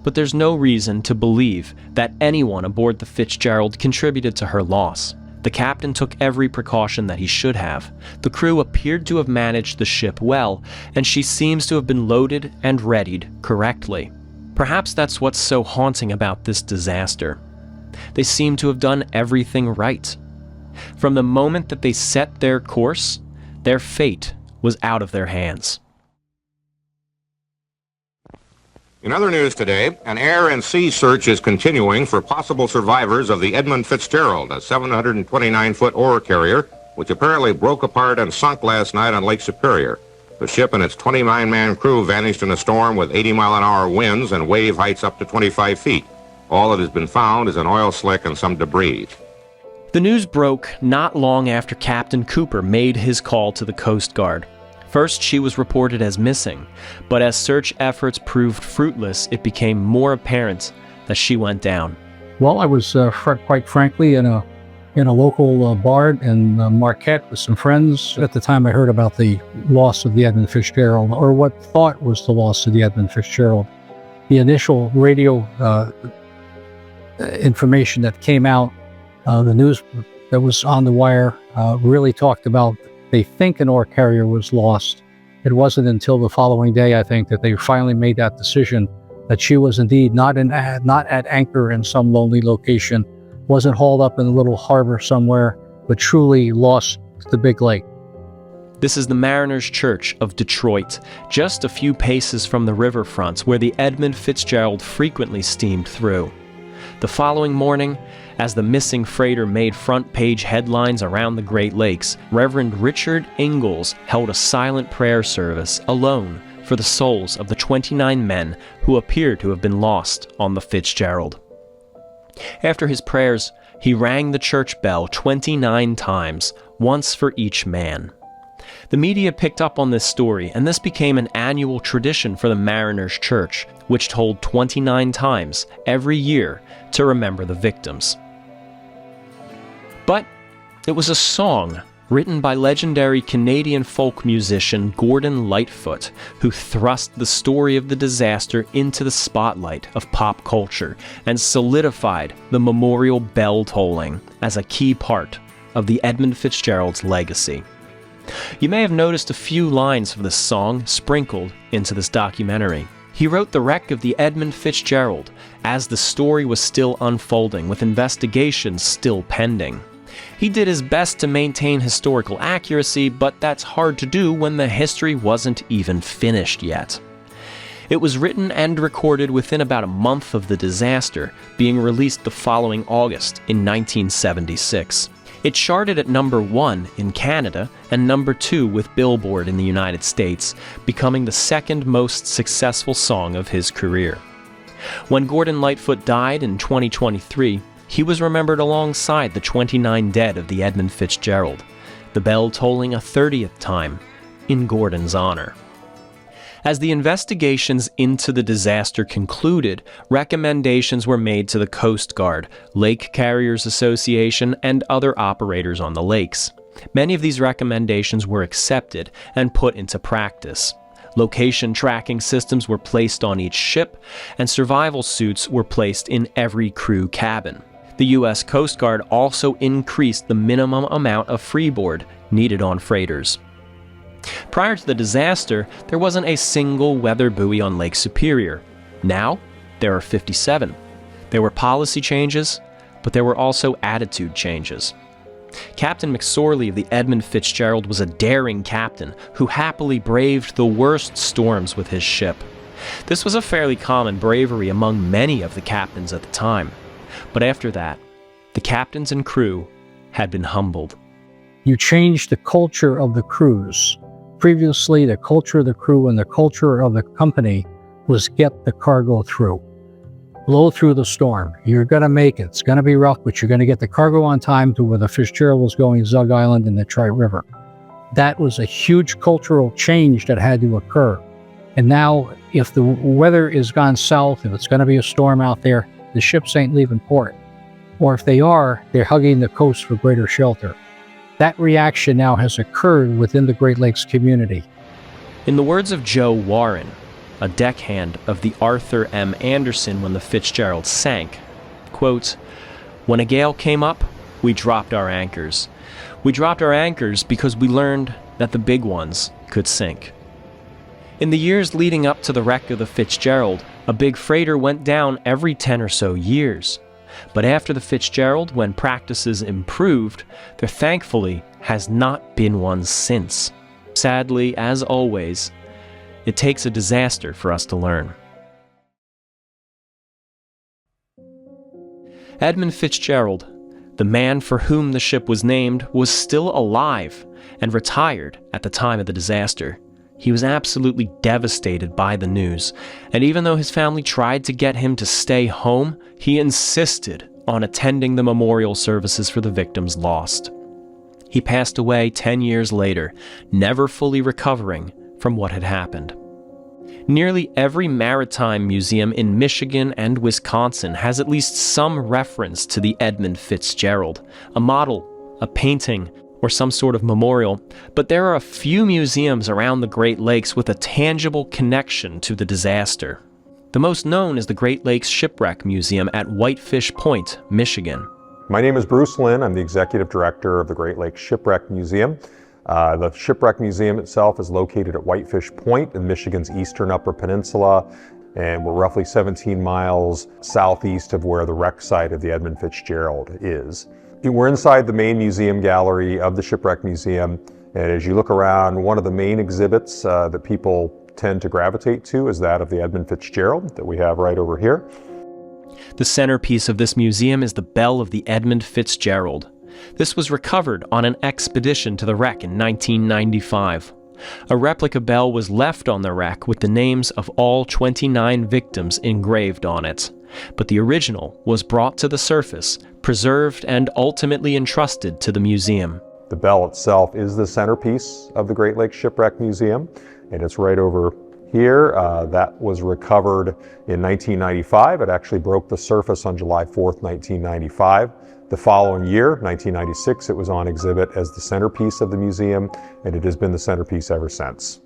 But there's no reason to believe that anyone aboard the Fitzgerald contributed to her loss. The captain took every precaution that he should have. The crew appeared to have managed the ship well, and she seems to have been loaded and readied correctly. Perhaps that's what's so haunting about this disaster. They seem to have done everything right. From the moment that they set their course, their fate was out of their hands. In other news today, an air and sea search is continuing for possible survivors of the Edmund Fitzgerald, a 729-foot ore carrier, which apparently broke apart and sunk last night on Lake Superior. The ship and its 29-man crew vanished in a storm with 80-mile-an-hour winds and wave heights up to 25 feet. All that has been found is an oil slick and some debris. The news broke not long after Captain Cooper made his call to the Coast Guard. First, she was reported as missing, but as search efforts proved fruitless, it became more apparent that she went down. Well, I was, quite frankly, in a local bar in Marquette with some friends. At the time I heard about the loss of the Edmund Fitzgerald, or what thought was the loss of the Edmund Fitzgerald. The initial radio information that came out, the news that was on the wire, really talked about they think an ore carrier was lost. It wasn't until the following day, I think, that they finally made that decision that she was indeed not at anchor in some lonely location, wasn't hauled up in a little harbor somewhere, but truly lost the big lake. This is the Mariners' Church of Detroit, just a few paces from the riverfront where the Edmund Fitzgerald frequently steamed through. The following morning, as the missing freighter made front-page headlines around the Great Lakes, Reverend Richard Ingalls held a silent prayer service alone for the souls of the 29 men who appeared to have been lost on the Fitzgerald. After his prayers, he rang the church bell 29 times, once for each man. The media picked up on this story, and this became an annual tradition for the Mariners' Church, which told 29 times every year to remember the victims. But it was a song written by legendary Canadian folk musician Gordon Lightfoot, who thrust the story of the disaster into the spotlight of pop culture and solidified the memorial bell tolling as a key part of the Edmund Fitzgerald's legacy. You may have noticed a few lines of this song sprinkled into this documentary. He wrote the wreck of the Edmund Fitzgerald as the story was still unfolding, with investigations still pending. He did his best to maintain historical accuracy, but that's hard to do when the history wasn't even finished yet. It was written and recorded within about a month of the disaster, being released the following August in 1976. It charted at number 1 in Canada and number 2 with Billboard in the United States, becoming the second most successful song of his career. When Gordon Lightfoot died in 2023, he was remembered alongside the 29 dead of the Edmund Fitzgerald, the bell tolling a 30th time in Gordon's honor. As the investigations into the disaster concluded, recommendations were made to the Coast Guard, Lake Carriers Association, and other operators on the lakes. Many of these recommendations were accepted and put into practice. Location tracking systems were placed on each ship, and survival suits were placed in every crew cabin. The U.S. Coast Guard also increased the minimum amount of freeboard needed on freighters. Prior to the disaster, there wasn't a single weather buoy on Lake Superior. Now, there are 57. There were policy changes, but there were also attitude changes. Captain McSorley of the Edmund Fitzgerald was a daring captain who happily braved the worst storms with his ship. This was a fairly common bravery among many of the captains at the time. But after that, the captains and crew had been humbled. You changed the culture of the crews. Previously, the culture of the crew and the culture of the company was get the cargo through. Blow through the storm. You're going to make it. It's going to be rough, but you're going to get the cargo on time to where the Fitzgerald was going, Zug Island and the Detroit River. That was a huge cultural change that had to occur. And now, if the weather is gone south, if it's going to be a storm out there, the ships ain't leaving port. Or if they are, they're hugging the coast for greater shelter. That reaction now has occurred within the Great Lakes community. In the words of Joe Warren, a deckhand of the Arthur M. Anderson when the Fitzgerald sank, quote, "When a gale came up, we dropped our anchors. We dropped our anchors because we learned that the big ones could sink." In the years leading up to the wreck of the Fitzgerald, a big freighter went down every 10 or so years. But after the Fitzgerald, when practices improved, there thankfully has not been one since. Sadly, as always, it takes a disaster for us to learn. Edmund Fitzgerald, the man for whom the ship was named, was still alive and retired at the time of the disaster. He was absolutely devastated by the news, and even though his family tried to get him to stay home, he insisted on attending the memorial services for the victims lost. He passed away 10 years later, never fully recovering from what had happened. Nearly every maritime museum in Michigan and Wisconsin has at least some reference to the Edmund Fitzgerald, a model, a painting, or some sort of memorial, but there are a few museums around the Great Lakes with a tangible connection to the disaster. The most known is the Great Lakes Shipwreck Museum at Whitefish Point, Michigan. My name is Bruce Lynn. I'm the Executive Director of the Great Lakes Shipwreck Museum. The Shipwreck Museum itself is located at Whitefish Point in Michigan's eastern Upper Peninsula, and we're roughly 17 miles southeast of where the wreck site of the Edmund Fitzgerald is. We're inside the main museum gallery of the Shipwreck Museum, and as you look around, one of the main exhibits that people tend to gravitate to is that of the Edmund Fitzgerald that we have right over here. The centerpiece of this museum is the bell of the Edmund Fitzgerald. This was recovered on an expedition to the wreck in 1995. A replica bell was left on the wreck with the names of all 29 victims engraved on it, but the original was brought to the surface, preserved, and ultimately entrusted to the museum. The bell itself is the centerpiece of the Great Lakes Shipwreck Museum, and it's right over here. That was recovered in 1995. It actually broke the surface on July 4th, 1995. The following year, 1996, it was on exhibit as the centerpiece of the museum, and it has been the centerpiece ever since.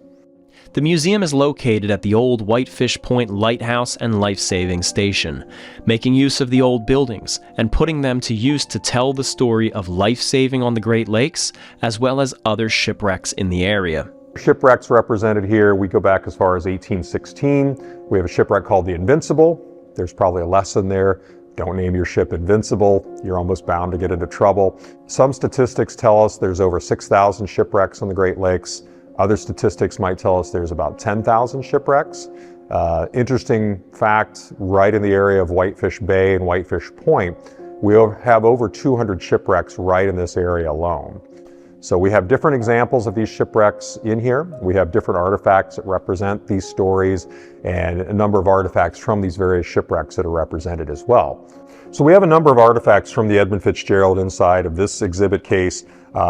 The museum is located at the old Whitefish Point Lighthouse and Life-Saving Station, making use of the old buildings and putting them to use to tell the story of life-saving on the Great Lakes, as well as other shipwrecks in the area. Shipwrecks represented here, we go back as far as 1816. We have a shipwreck called the Invincible. There's probably a lesson there. Don't name your ship Invincible. You're almost bound to get into trouble. Some statistics tell us there's over 6,000 shipwrecks on the Great Lakes. Other statistics might tell us there's about 10,000 shipwrecks. Interesting fact, right in the area of Whitefish Bay and Whitefish Point, we have over 200 shipwrecks right in this area alone. So we have different examples of these shipwrecks in here. We have different artifacts that represent these stories and a number of artifacts from these various shipwrecks that are represented as well. So we have a number of artifacts from the Edmund Fitzgerald inside of this exhibit case.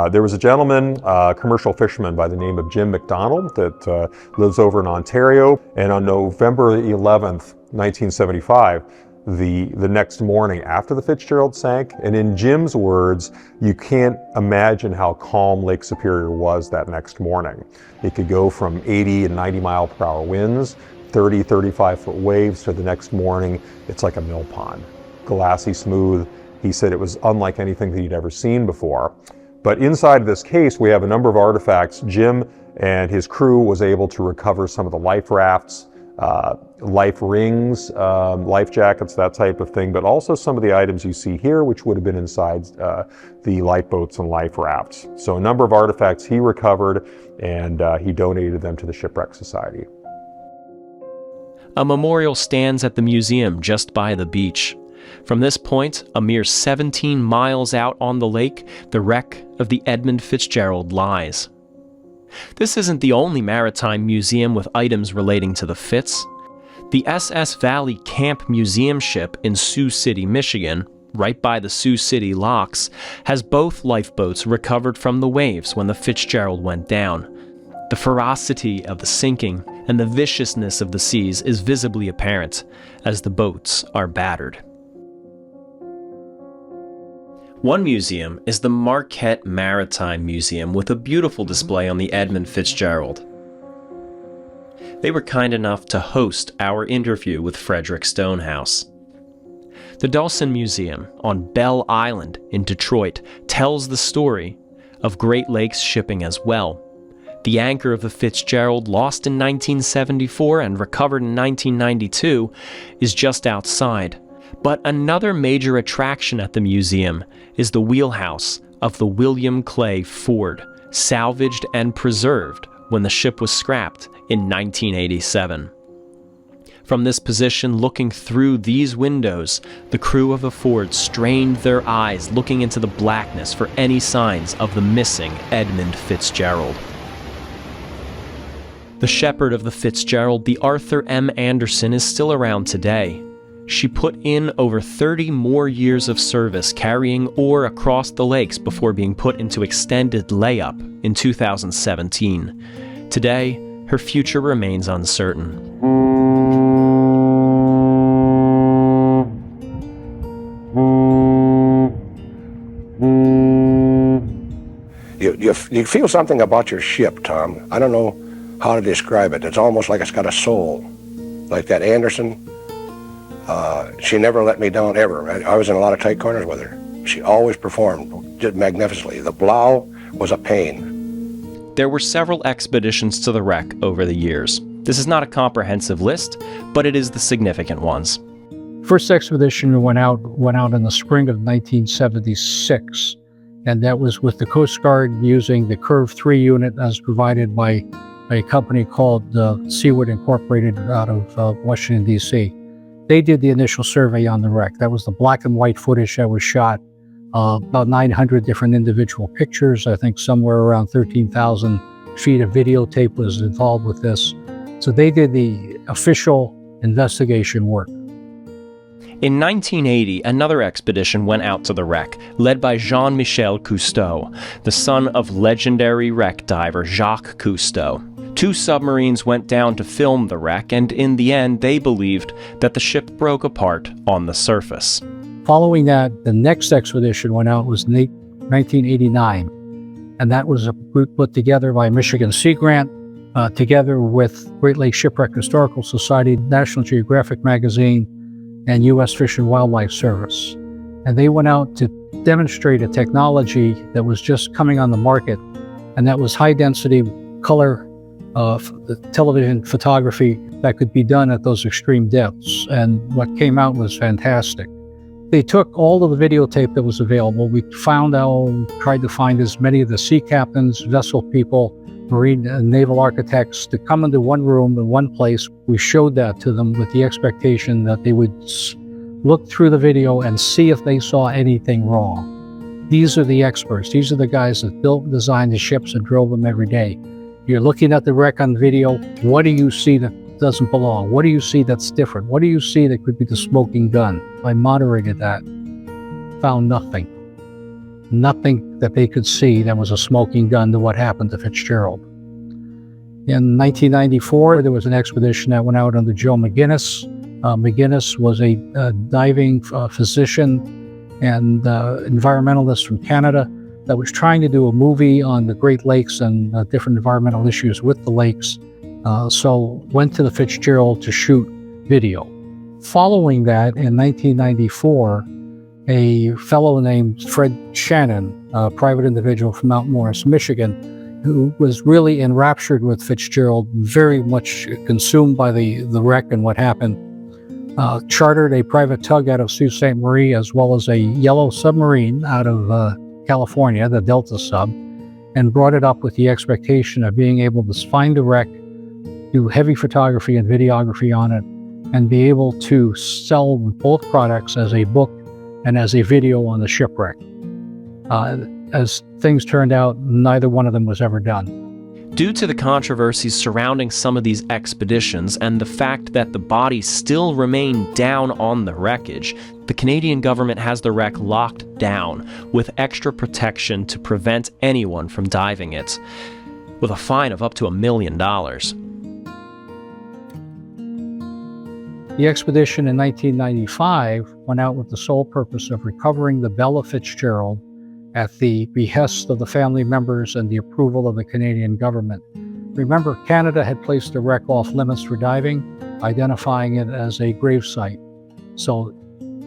There was a gentleman, commercial fisherman by the name of Jim McDonald that lives over in Ontario. And on November 11th, 1975, the next morning after the Fitzgerald sank, and in Jim's words, you can't imagine how calm Lake Superior was that next morning. It could go from 80 and 90 mile per hour winds, 30, 35 foot waves, to the next morning, it's like a mill pond. Glassy smooth. He said it was unlike anything that he'd ever seen before. But inside this case, we have a number of artifacts. Jim and his crew was able to recover some of the life rafts, life rings, life jackets, that type of thing, but also some of the items you see here, which would have been inside the lifeboats and life rafts. So a number of artifacts he recovered, and he donated them to the Shipwreck Society. A memorial stands at the museum just by the beach. From this point, a mere 17 miles out on the lake, the wreck of the Edmund Fitzgerald lies. This isn't the only maritime museum with items relating to the Fitz. The SS Valley Camp Museum ship in Sioux City, Michigan, right by the Sioux City locks, has both lifeboats recovered from the waves when the Fitzgerald went down. The ferocity of the sinking and the viciousness of the seas is visibly apparent as the boats are battered. One museum is the Marquette Maritime Museum with a beautiful display on the Edmund Fitzgerald. They were kind enough to host our interview with Frederick Stonehouse. The Dawson Museum on Bell Island in Detroit tells the story of Great Lakes shipping as well. The anchor of the Fitzgerald, lost in 1974 and recovered in 1992, is just outside. But another major attraction at the museum is the wheelhouse of the William Clay Ford, salvaged and preserved when the ship was scrapped in 1987. From this position, looking through these windows, the crew of the Ford strained their eyes, looking into the blackness for any signs of the missing Edmund Fitzgerald. The shepherd of the Fitzgerald, the Arthur M. Anderson, is still around today. She put in over 30 more years of service carrying ore across the lakes before being put into extended layup in 2017. Today, her future remains uncertain. You feel something about your ship, Tom. I don't know how to describe it. It's almost like it's got a soul. Like that Anderson. She never let me down, ever. I was in a lot of tight corners with her. She always performed just magnificently. The blow was a pain. There were several expeditions to the wreck over the years. This is not a comprehensive list, but it is the significant ones. First expedition went out in the spring of 1976, and that was with the Coast Guard using the Curve 3 unit as provided by a company called Seawood Incorporated out of Washington, D.C. They did the initial survey on the wreck. That was the black and white footage that was shot, about 900 different individual pictures. I think somewhere around 13,000 feet of videotape was involved with this. So they did the official investigation work. In 1980, another expedition went out to the wreck, led by Jean-Michel Cousteau, the son of legendary wreck diver Jacques Cousteau. 2 submarines went down to film the wreck, and in the end, they believed that the ship broke apart on the surface. Following that, the next expedition went out was 1989, and that was a group put together by Michigan Sea Grant, together with Great Lakes Shipwreck Historical Society, National Geographic Magazine, and U.S. Fish and Wildlife Service. And they went out to demonstrate a technology that was just coming on the market, and that was high-density color television photography that could be done at those extreme depths. And what came out was fantastic. They took all of the videotape that was available. We tried to find as many of the sea captains, vessel people, marine and naval architects to come into one room in one place. We showed that to them with the expectation that they would look through the video and see if they saw anything wrong. These are the experts. These are the guys that built and designed the ships and drove them every day. You're looking at the wreck on video. What do you see that doesn't belong? What do you see that's different? What do you see that could be the smoking gun? I moderated that, found nothing. Nothing that they could see that was a smoking gun to what happened to Fitzgerald. In 1994, there was an expedition that went out under Joe McGinnis. McGinnis was a diving physician and environmentalist from Canada that was trying to do a movie on the Great Lakes and different environmental issues with the lakes. So went to the Fitzgerald to shoot video. Following that, in 1994, a fellow named Fred Shannon, a private individual from Mount Morris, Michigan, who was really enraptured with Fitzgerald, very much consumed by the wreck and what happened, chartered a private tug out of Sault Ste. Marie, as well as a yellow submarine out of California, the Delta sub, and brought it up with the expectation of being able to find the wreck, do heavy photography and videography on it, and be able to sell both products as a book and as a video on the shipwreck. As things turned out, neither one of them was ever done. Due to the controversies surrounding some of these expeditions and the fact that the bodies still remain down on the wreckage, the Canadian government has the wreck locked down with extra protection to prevent anyone from diving it, with a fine of up to $1 million. The expedition in 1995 went out with the sole purpose of recovering the Bella Fitzgerald at the behest of the family members and the approval of the Canadian government. Remember, Canada had placed the wreck off limits for diving, identifying it as a grave site. So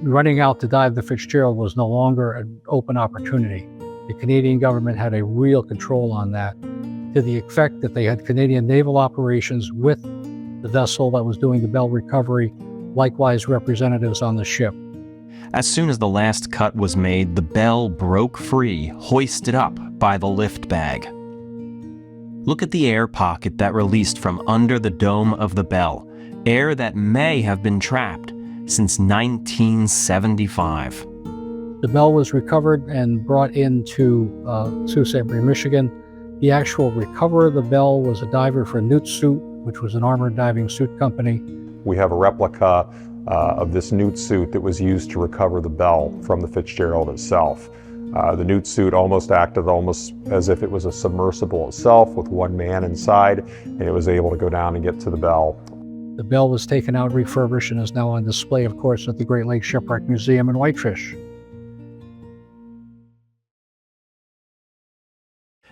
running out to dive the Fitzgerald was no longer an open opportunity. The Canadian government had a real control on that, to the effect that they had Canadian naval operations with the vessel that was doing the Bell recovery, likewise representatives on the ship. As soon as the last cut was made, the Bell broke free, hoisted up by the lift bag. Look at the air pocket that released from under the dome of the Bell, air that may have been trapped since 1975. The Bell was recovered and brought into Sault Ste. Marie, Michigan. The actual recoverer of the Bell was a diver for Newt Suit, which was an armored diving suit company. We have a replica of this Newt suit that was used to recover the Bell from the Fitzgerald itself. The Newt suit acted almost as if it was a submersible itself with one man inside, and it was able to go down and get to the Bell. The Bell was taken out, refurbished, and is now on display, of course, at the Great Lakes Shipwreck Museum in Whitefish.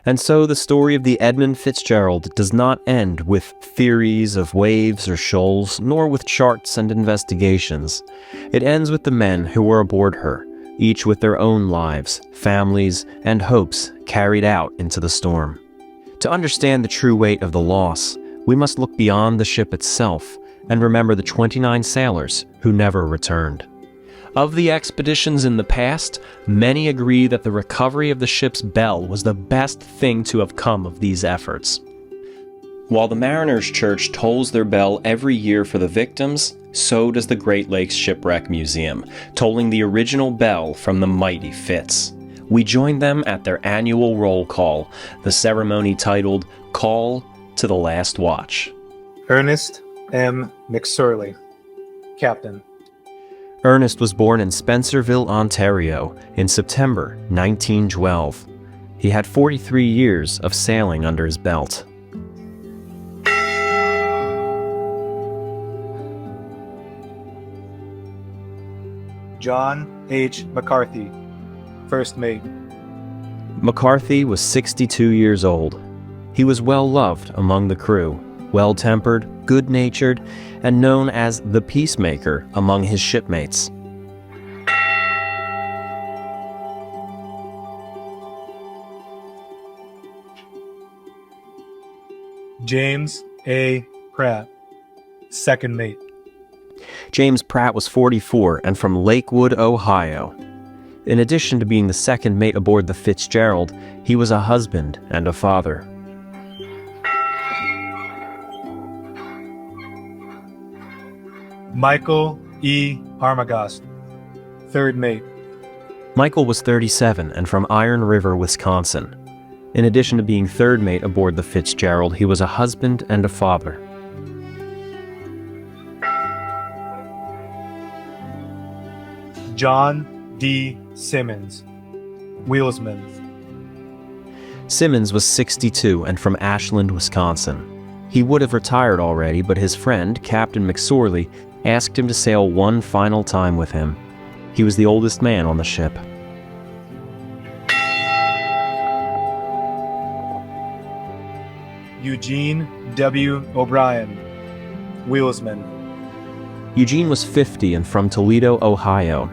And so the story of the Edmund Fitzgerald does not end with theories of waves or shoals, nor with charts and investigations. It ends with the men who were aboard her, each with their own lives, families, and hopes carried out into the storm. To understand the true weight of the loss, we must look beyond the ship itself and remember the 29 sailors who never returned. Of the expeditions in the past, many agree that the recovery of the ship's bell was the best thing to have come of these efforts. While the Mariners' Church tolls their bell every year for the victims, so does the Great Lakes Shipwreck Museum, tolling the original bell from the mighty Fitz. We join them at their annual roll call, the ceremony titled Call to the Last Watch. Ernest M. McSorley, Captain. Ernest was born in Spencerville, Ontario, in September 1912. He had 43 years of sailing under his belt. John H. McCarthy, First Mate. McCarthy was 62 years old. He was well loved among the crew, well-tempered, good-natured, and known as the peacemaker among his shipmates. James A. Pratt, Second Mate. James Pratt was 44 and from Lakewood, Ohio. In addition to being the second mate aboard the Fitzgerald, he was a husband and a father. Michael E. Armagast, Third Mate. Michael was 37 and from Iron River, Wisconsin. In addition to being third mate aboard the Fitzgerald, he was a husband and a father. John D. Simmons, wheelsman. Simmons was 62 and from Ashland, Wisconsin. He would have retired already, but his friend, Captain McSorley, asked him to sail one final time with him. He was the oldest man on the ship. Eugene W. O'Brien, wheelsman. Eugene was 50 and from Toledo, Ohio.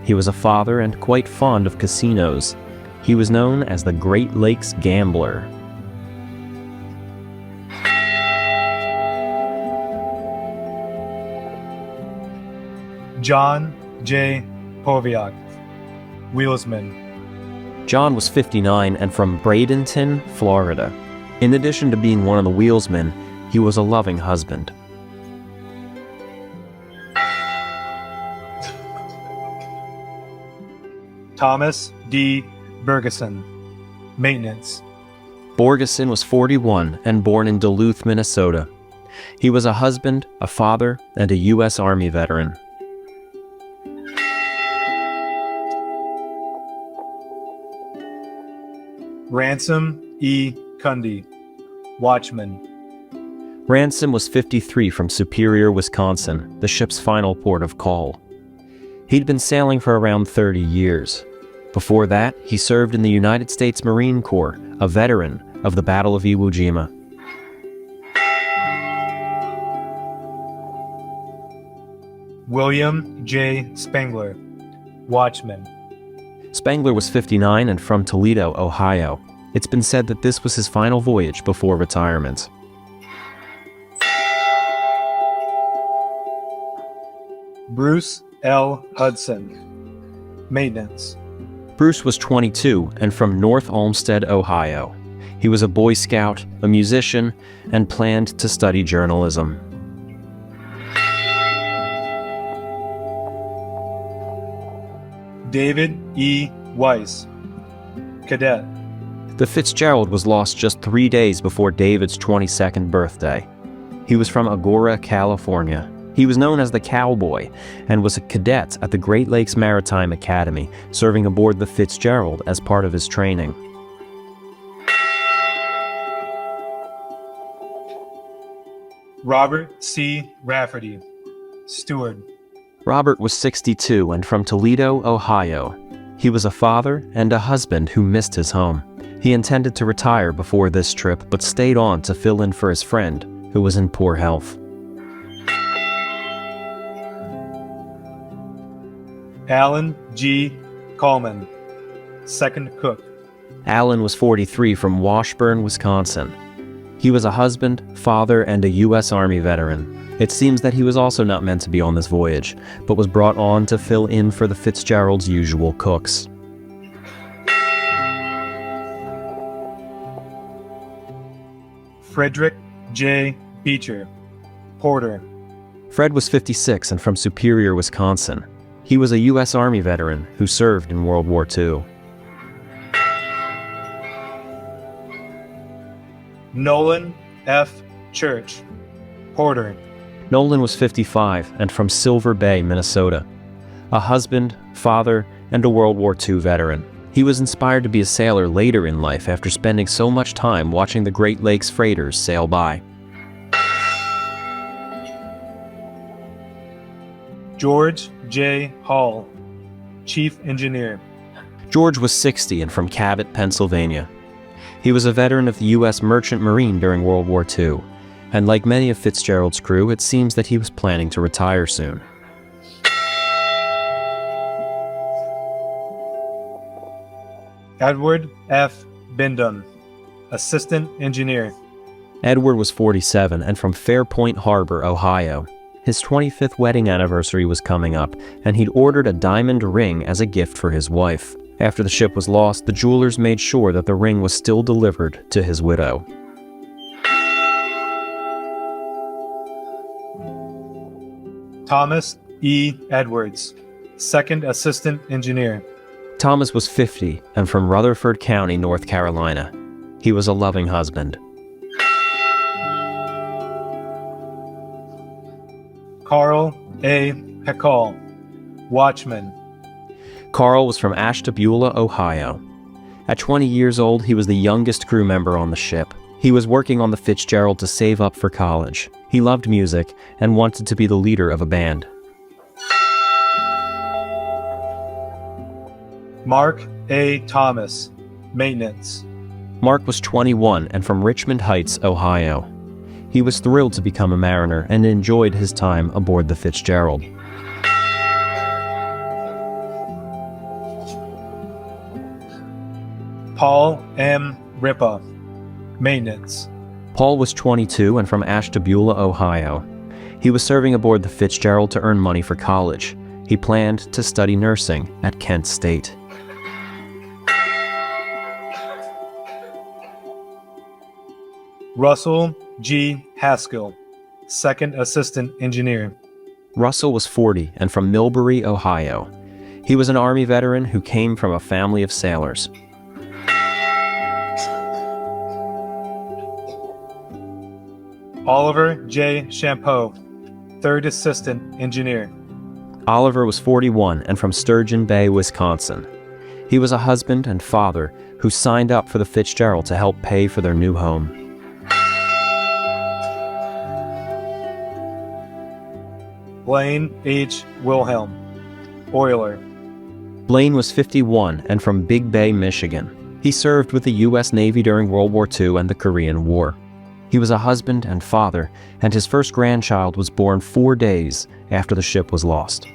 He was a father and quite fond of casinos. He was known as the Great Lakes Gambler. John J. Poviak, wheelsman. John was 59 and from Bradenton, Florida. In addition to being one of the wheelsmen, he was a loving husband. Thomas D. Bergeson, maintenance. Borgeson was 41 and born in Duluth, Minnesota. He was a husband, a father, and a U.S. Army veteran. Ransom E. Cundy, watchman. Ransom was 53 from Superior, Wisconsin, the ship's final port of call. He'd been sailing for around 30 years. Before that, he served in the United States Marine Corps, a veteran of the Battle of Iwo Jima. William J. Spangler, watchman. Spangler was 59 and from Toledo, Ohio. It's been said that this was his final voyage before retirement. Bruce L. Hudson, maintenance. Bruce was 22 and from North Olmsted, Ohio. He was a Boy Scout, a musician, and planned to study journalism. David E. Weiss, cadet. The Fitzgerald was lost just 3 days before David's 22nd birthday. He was from Agoura, California. He was known as the Cowboy and was a cadet at the Great Lakes Maritime Academy, serving aboard the Fitzgerald as part of his training. Robert C. Rafferty, steward. Robert was 62 and from Toledo, Ohio. He was a father and a husband who missed his home. He intended to retire before this trip, but stayed on to fill in for his friend, who was in poor health. Alan G. Coleman, second cook. Alan was 43 from Washburn, Wisconsin. He was a husband, father, and a U.S. Army veteran. It seems that he was also not meant to be on this voyage, but was brought on to fill in for the Fitzgerald's usual cooks. Frederick J. Beecher, porter. Fred was 56 and from Superior, Wisconsin. He was a U.S. Army veteran who served in World War II. Nolan F. Church, porter. Nolan was 55 and from Silver Bay, Minnesota. A husband, father, and a World War II veteran. He was inspired to be a sailor later in life after spending so much time watching the Great Lakes freighters sail by. George J. Hall, chief engineer. George was 60 and from Cabot, Pennsylvania. He was a veteran of the U.S. Merchant Marine during World War II, and like many of Fitzgerald's crew, it seems that he was planning to retire soon. Edward F. Bindum, assistant engineer. Edward was 47 and from Fairpoint Harbor, Ohio. His 25th wedding anniversary was coming up, and he'd ordered a diamond ring as a gift for his wife. After the ship was lost, the jewelers made sure that the ring was still delivered to his widow. Thomas E. Edwards, second assistant engineer. Thomas was 50 and from Rutherford County, North Carolina. He was a loving husband. Carl A. Heckel, watchman. Carl was from Ashtabula, Ohio. At 20 years old, he was the youngest crew member on the ship. He was working on the Fitzgerald to save up for college. He loved music and wanted to be the leader of a band. Mark A. Thomas, maintenance. Mark was 21 and from Richmond Heights, Ohio. He was thrilled to become a mariner and enjoyed his time aboard the Fitzgerald. Paul M. Ripa, maintenance. Paul was 22 and from Ashtabula, Ohio. He was serving aboard the Fitzgerald to earn money for college. He planned to study nursing at Kent State. Russell G. Haskell, second assistant engineer. Russell was 40 and from Millbury, Ohio. He was an Army veteran who came from a family of sailors. Oliver J. Champeau, third assistant engineer. Oliver was 41 and from Sturgeon Bay, Wisconsin. He was a husband and father who signed up for the Fitzgerald to help pay for their new home. Blaine H. Wilhelm, oiler. Blaine was 51 and from Big Bay, Michigan. He served with the U.S. Navy during World War II and the Korean War. He was a husband and father, and his first grandchild was born 4 days after the ship was lost.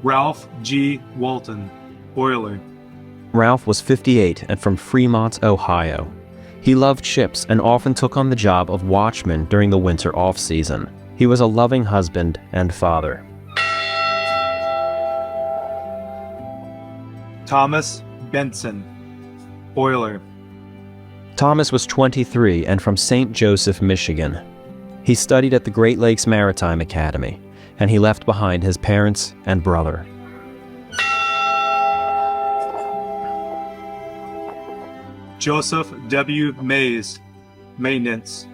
Ralph G. Walton, oiler. Ralph was 58 and from Fremont, Ohio. He loved ships and often took on the job of watchman during the winter off-season. He was a loving husband and father. Thomas Benson, oiler. Thomas was 23 and from St. Joseph, Michigan. He studied at the Great Lakes Maritime Academy, and he left behind his parents and brother. Joseph W. Mays, maintenance.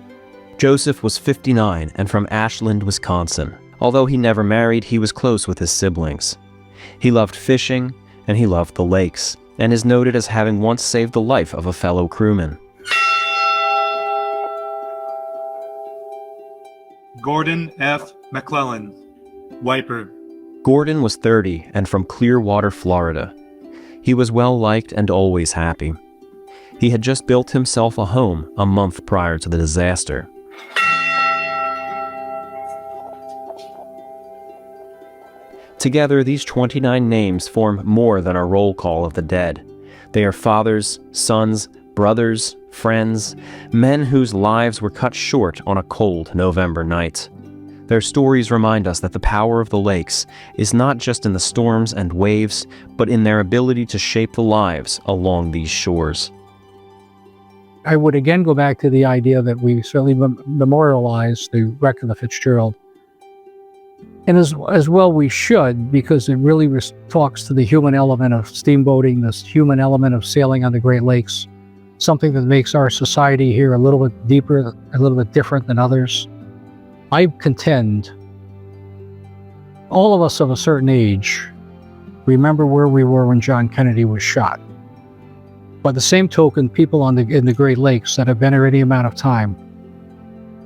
Joseph was 59 and from Ashland, Wisconsin. Although he never married, he was close with his siblings. He loved fishing, and he loved the lakes, and is noted as having once saved the life of a fellow crewman. Gordon F. McClellan, wiper. Gordon was 30 and from Clearwater, Florida. He was well-liked and always happy. He had just built himself a home a month prior to the disaster. Together, these 29 names form more than a roll call of the dead. They are fathers, sons, brothers, friends, men whose lives were cut short on a cold November night. Their stories remind us that the power of the lakes is not just in the storms and waves, but in their ability to shape the lives along these shores. I would again go back to the idea that we certainly memorialize the wreck of the Fitzgerald. And as well we should, because it really talks to the human element of steamboating, this human element of sailing on the Great Lakes, something that makes our society here a little bit deeper, a little bit different than others. I contend all of us of a certain age remember where we were when John Kennedy was shot. By the same token, people in the Great Lakes that have been here any amount of time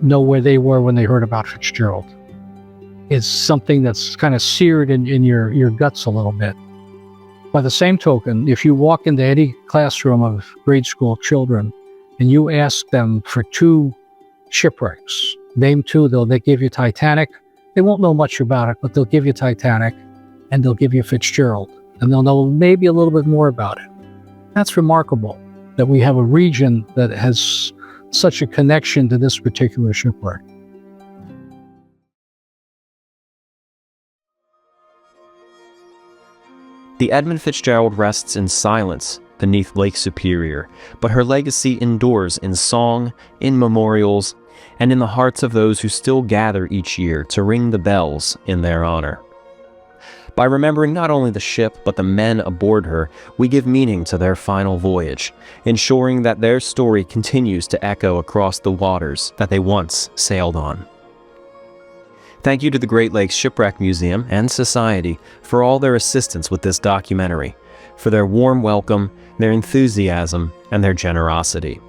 know where they were when they heard about Fitzgerald. It's something that's kind of seared in your guts a little bit. By the same token, if you walk into any classroom of grade school children and you ask them for 2 shipwrecks, name 2, they'll give you Titanic. They won't know much about it, but they'll give you Titanic and they'll give you Fitzgerald, and they'll know maybe a little bit more about it. That's remarkable that we have a region that has such a connection to this particular shipwreck. The Edmund Fitzgerald rests in silence beneath Lake Superior, but her legacy endures in song, in memorials, and in the hearts of those who still gather each year to ring the bells in their honor. By remembering not only the ship, but the men aboard her, we give meaning to their final voyage, ensuring that their story continues to echo across the waters that they once sailed on. Thank you to the Great Lakes Shipwreck Museum and Society for all their assistance with this documentary, for their warm welcome, their enthusiasm, and their generosity.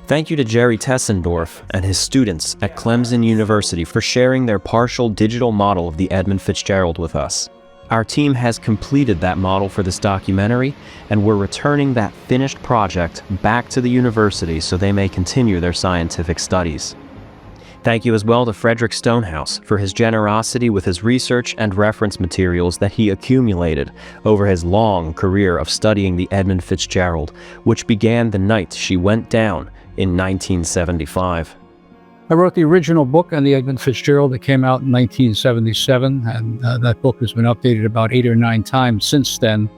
Thank you to Jerry Tessendorf and his students at Clemson University for sharing their partial digital model of the Edmund Fitzgerald with us. Our team has completed that model for this documentary, and we're returning that finished project back to the university so they may continue their scientific studies. Thank you as well to Frederick Stonehouse for his generosity with his research and reference materials that he accumulated over his long career of studying the Edmund Fitzgerald, which began the night she went down in 1975. I wrote the original book on the Edmund Fitzgerald that came out in 1977, and that book has been updated about 8 or 9 times since then.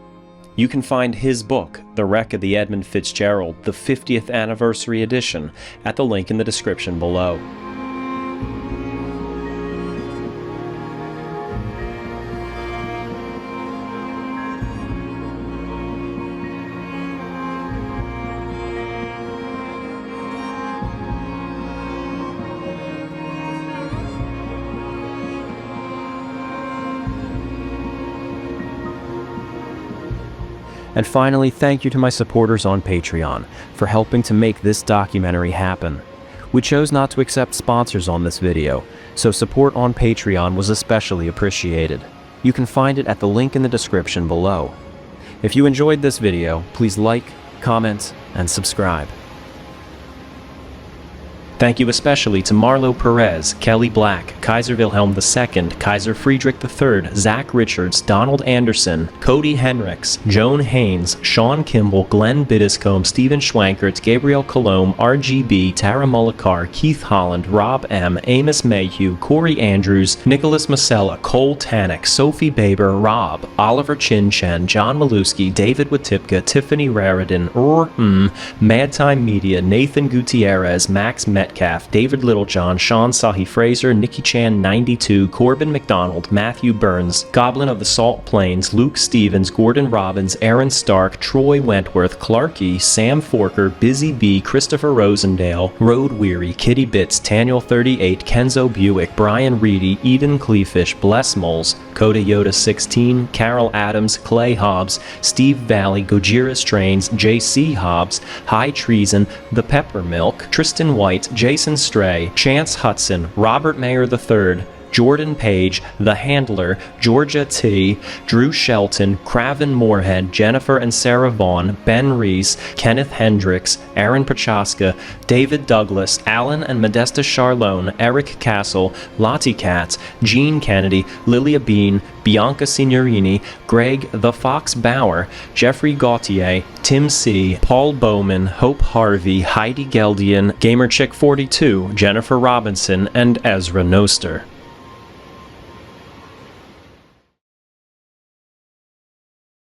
You can find his book, The Wreck of the Edmund Fitzgerald, the 50th anniversary edition, at the link in the description below. And finally, thank you to my supporters on Patreon for helping to make this documentary happen. We chose not to accept sponsors on this video, so support on Patreon was especially appreciated. You can find it at the link in the description below. If you enjoyed this video, please like, comment, and subscribe. Thank you especially to Marlo Perez, Kelly Black, Kaiser Wilhelm II, Kaiser Friedrich III, Zach Richards, Donald Anderson, Cody Henricks, Joan Haynes, Sean Kimball, Glenn Biddiscombe, Stephen Schwankert, Gabriel Colomb, RGB, Tara Mullicar, Keith Holland, Rob M., Amos Mayhew, Corey Andrews, Nicholas Masella, Cole Tannick, Sophie Baber, Rob, Oliver Chin-Chen, John Maluski, David Watipka, Tiffany Raridan, Mad Time Media, Nathan Gutierrez, Max Metcalf, David Littlejohn, Sean Sahi Fraser, Nikki Chan 92, Corbin McDonald, Matthew Burns, Goblin of the Salt Plains, Luke Stevens, Gordon Robbins, Aaron Stark, Troy Wentworth, Clarkey, Sam Forker, Busy B, Christopher Rosendale, Road Weary, Kitty Bits, Taniel 38, Kenzo Buick, Brian Reedy, Eden Cleefish, Bless Moles, Coda Yoda 16, Carol Adams, Clay Hobbs, Steve Valley, Gojira Strains, JC Hobbs, High Treason, The Peppermilk, Tristan White, Jason Stray, Chance Hudson, Robert Mayer III, Jordan Page, The Handler, Georgia T., Drew Shelton, Craven Moorhead, Jennifer and Sarah Vaughn, Ben Reese, Kenneth Hendricks, Aaron Prochaska, David Douglas, Alan and Modesta Charlone, Eric Castle, Lottie Katz, Jean Kennedy, Lilia Bean, Bianca Signorini, Greg The Fox Bauer, Jeffrey Gautier, Tim C., Paul Bowman, Hope Harvey, Heidi Geldian, GamerChick42, Jennifer Robinson, and Ezra Noster.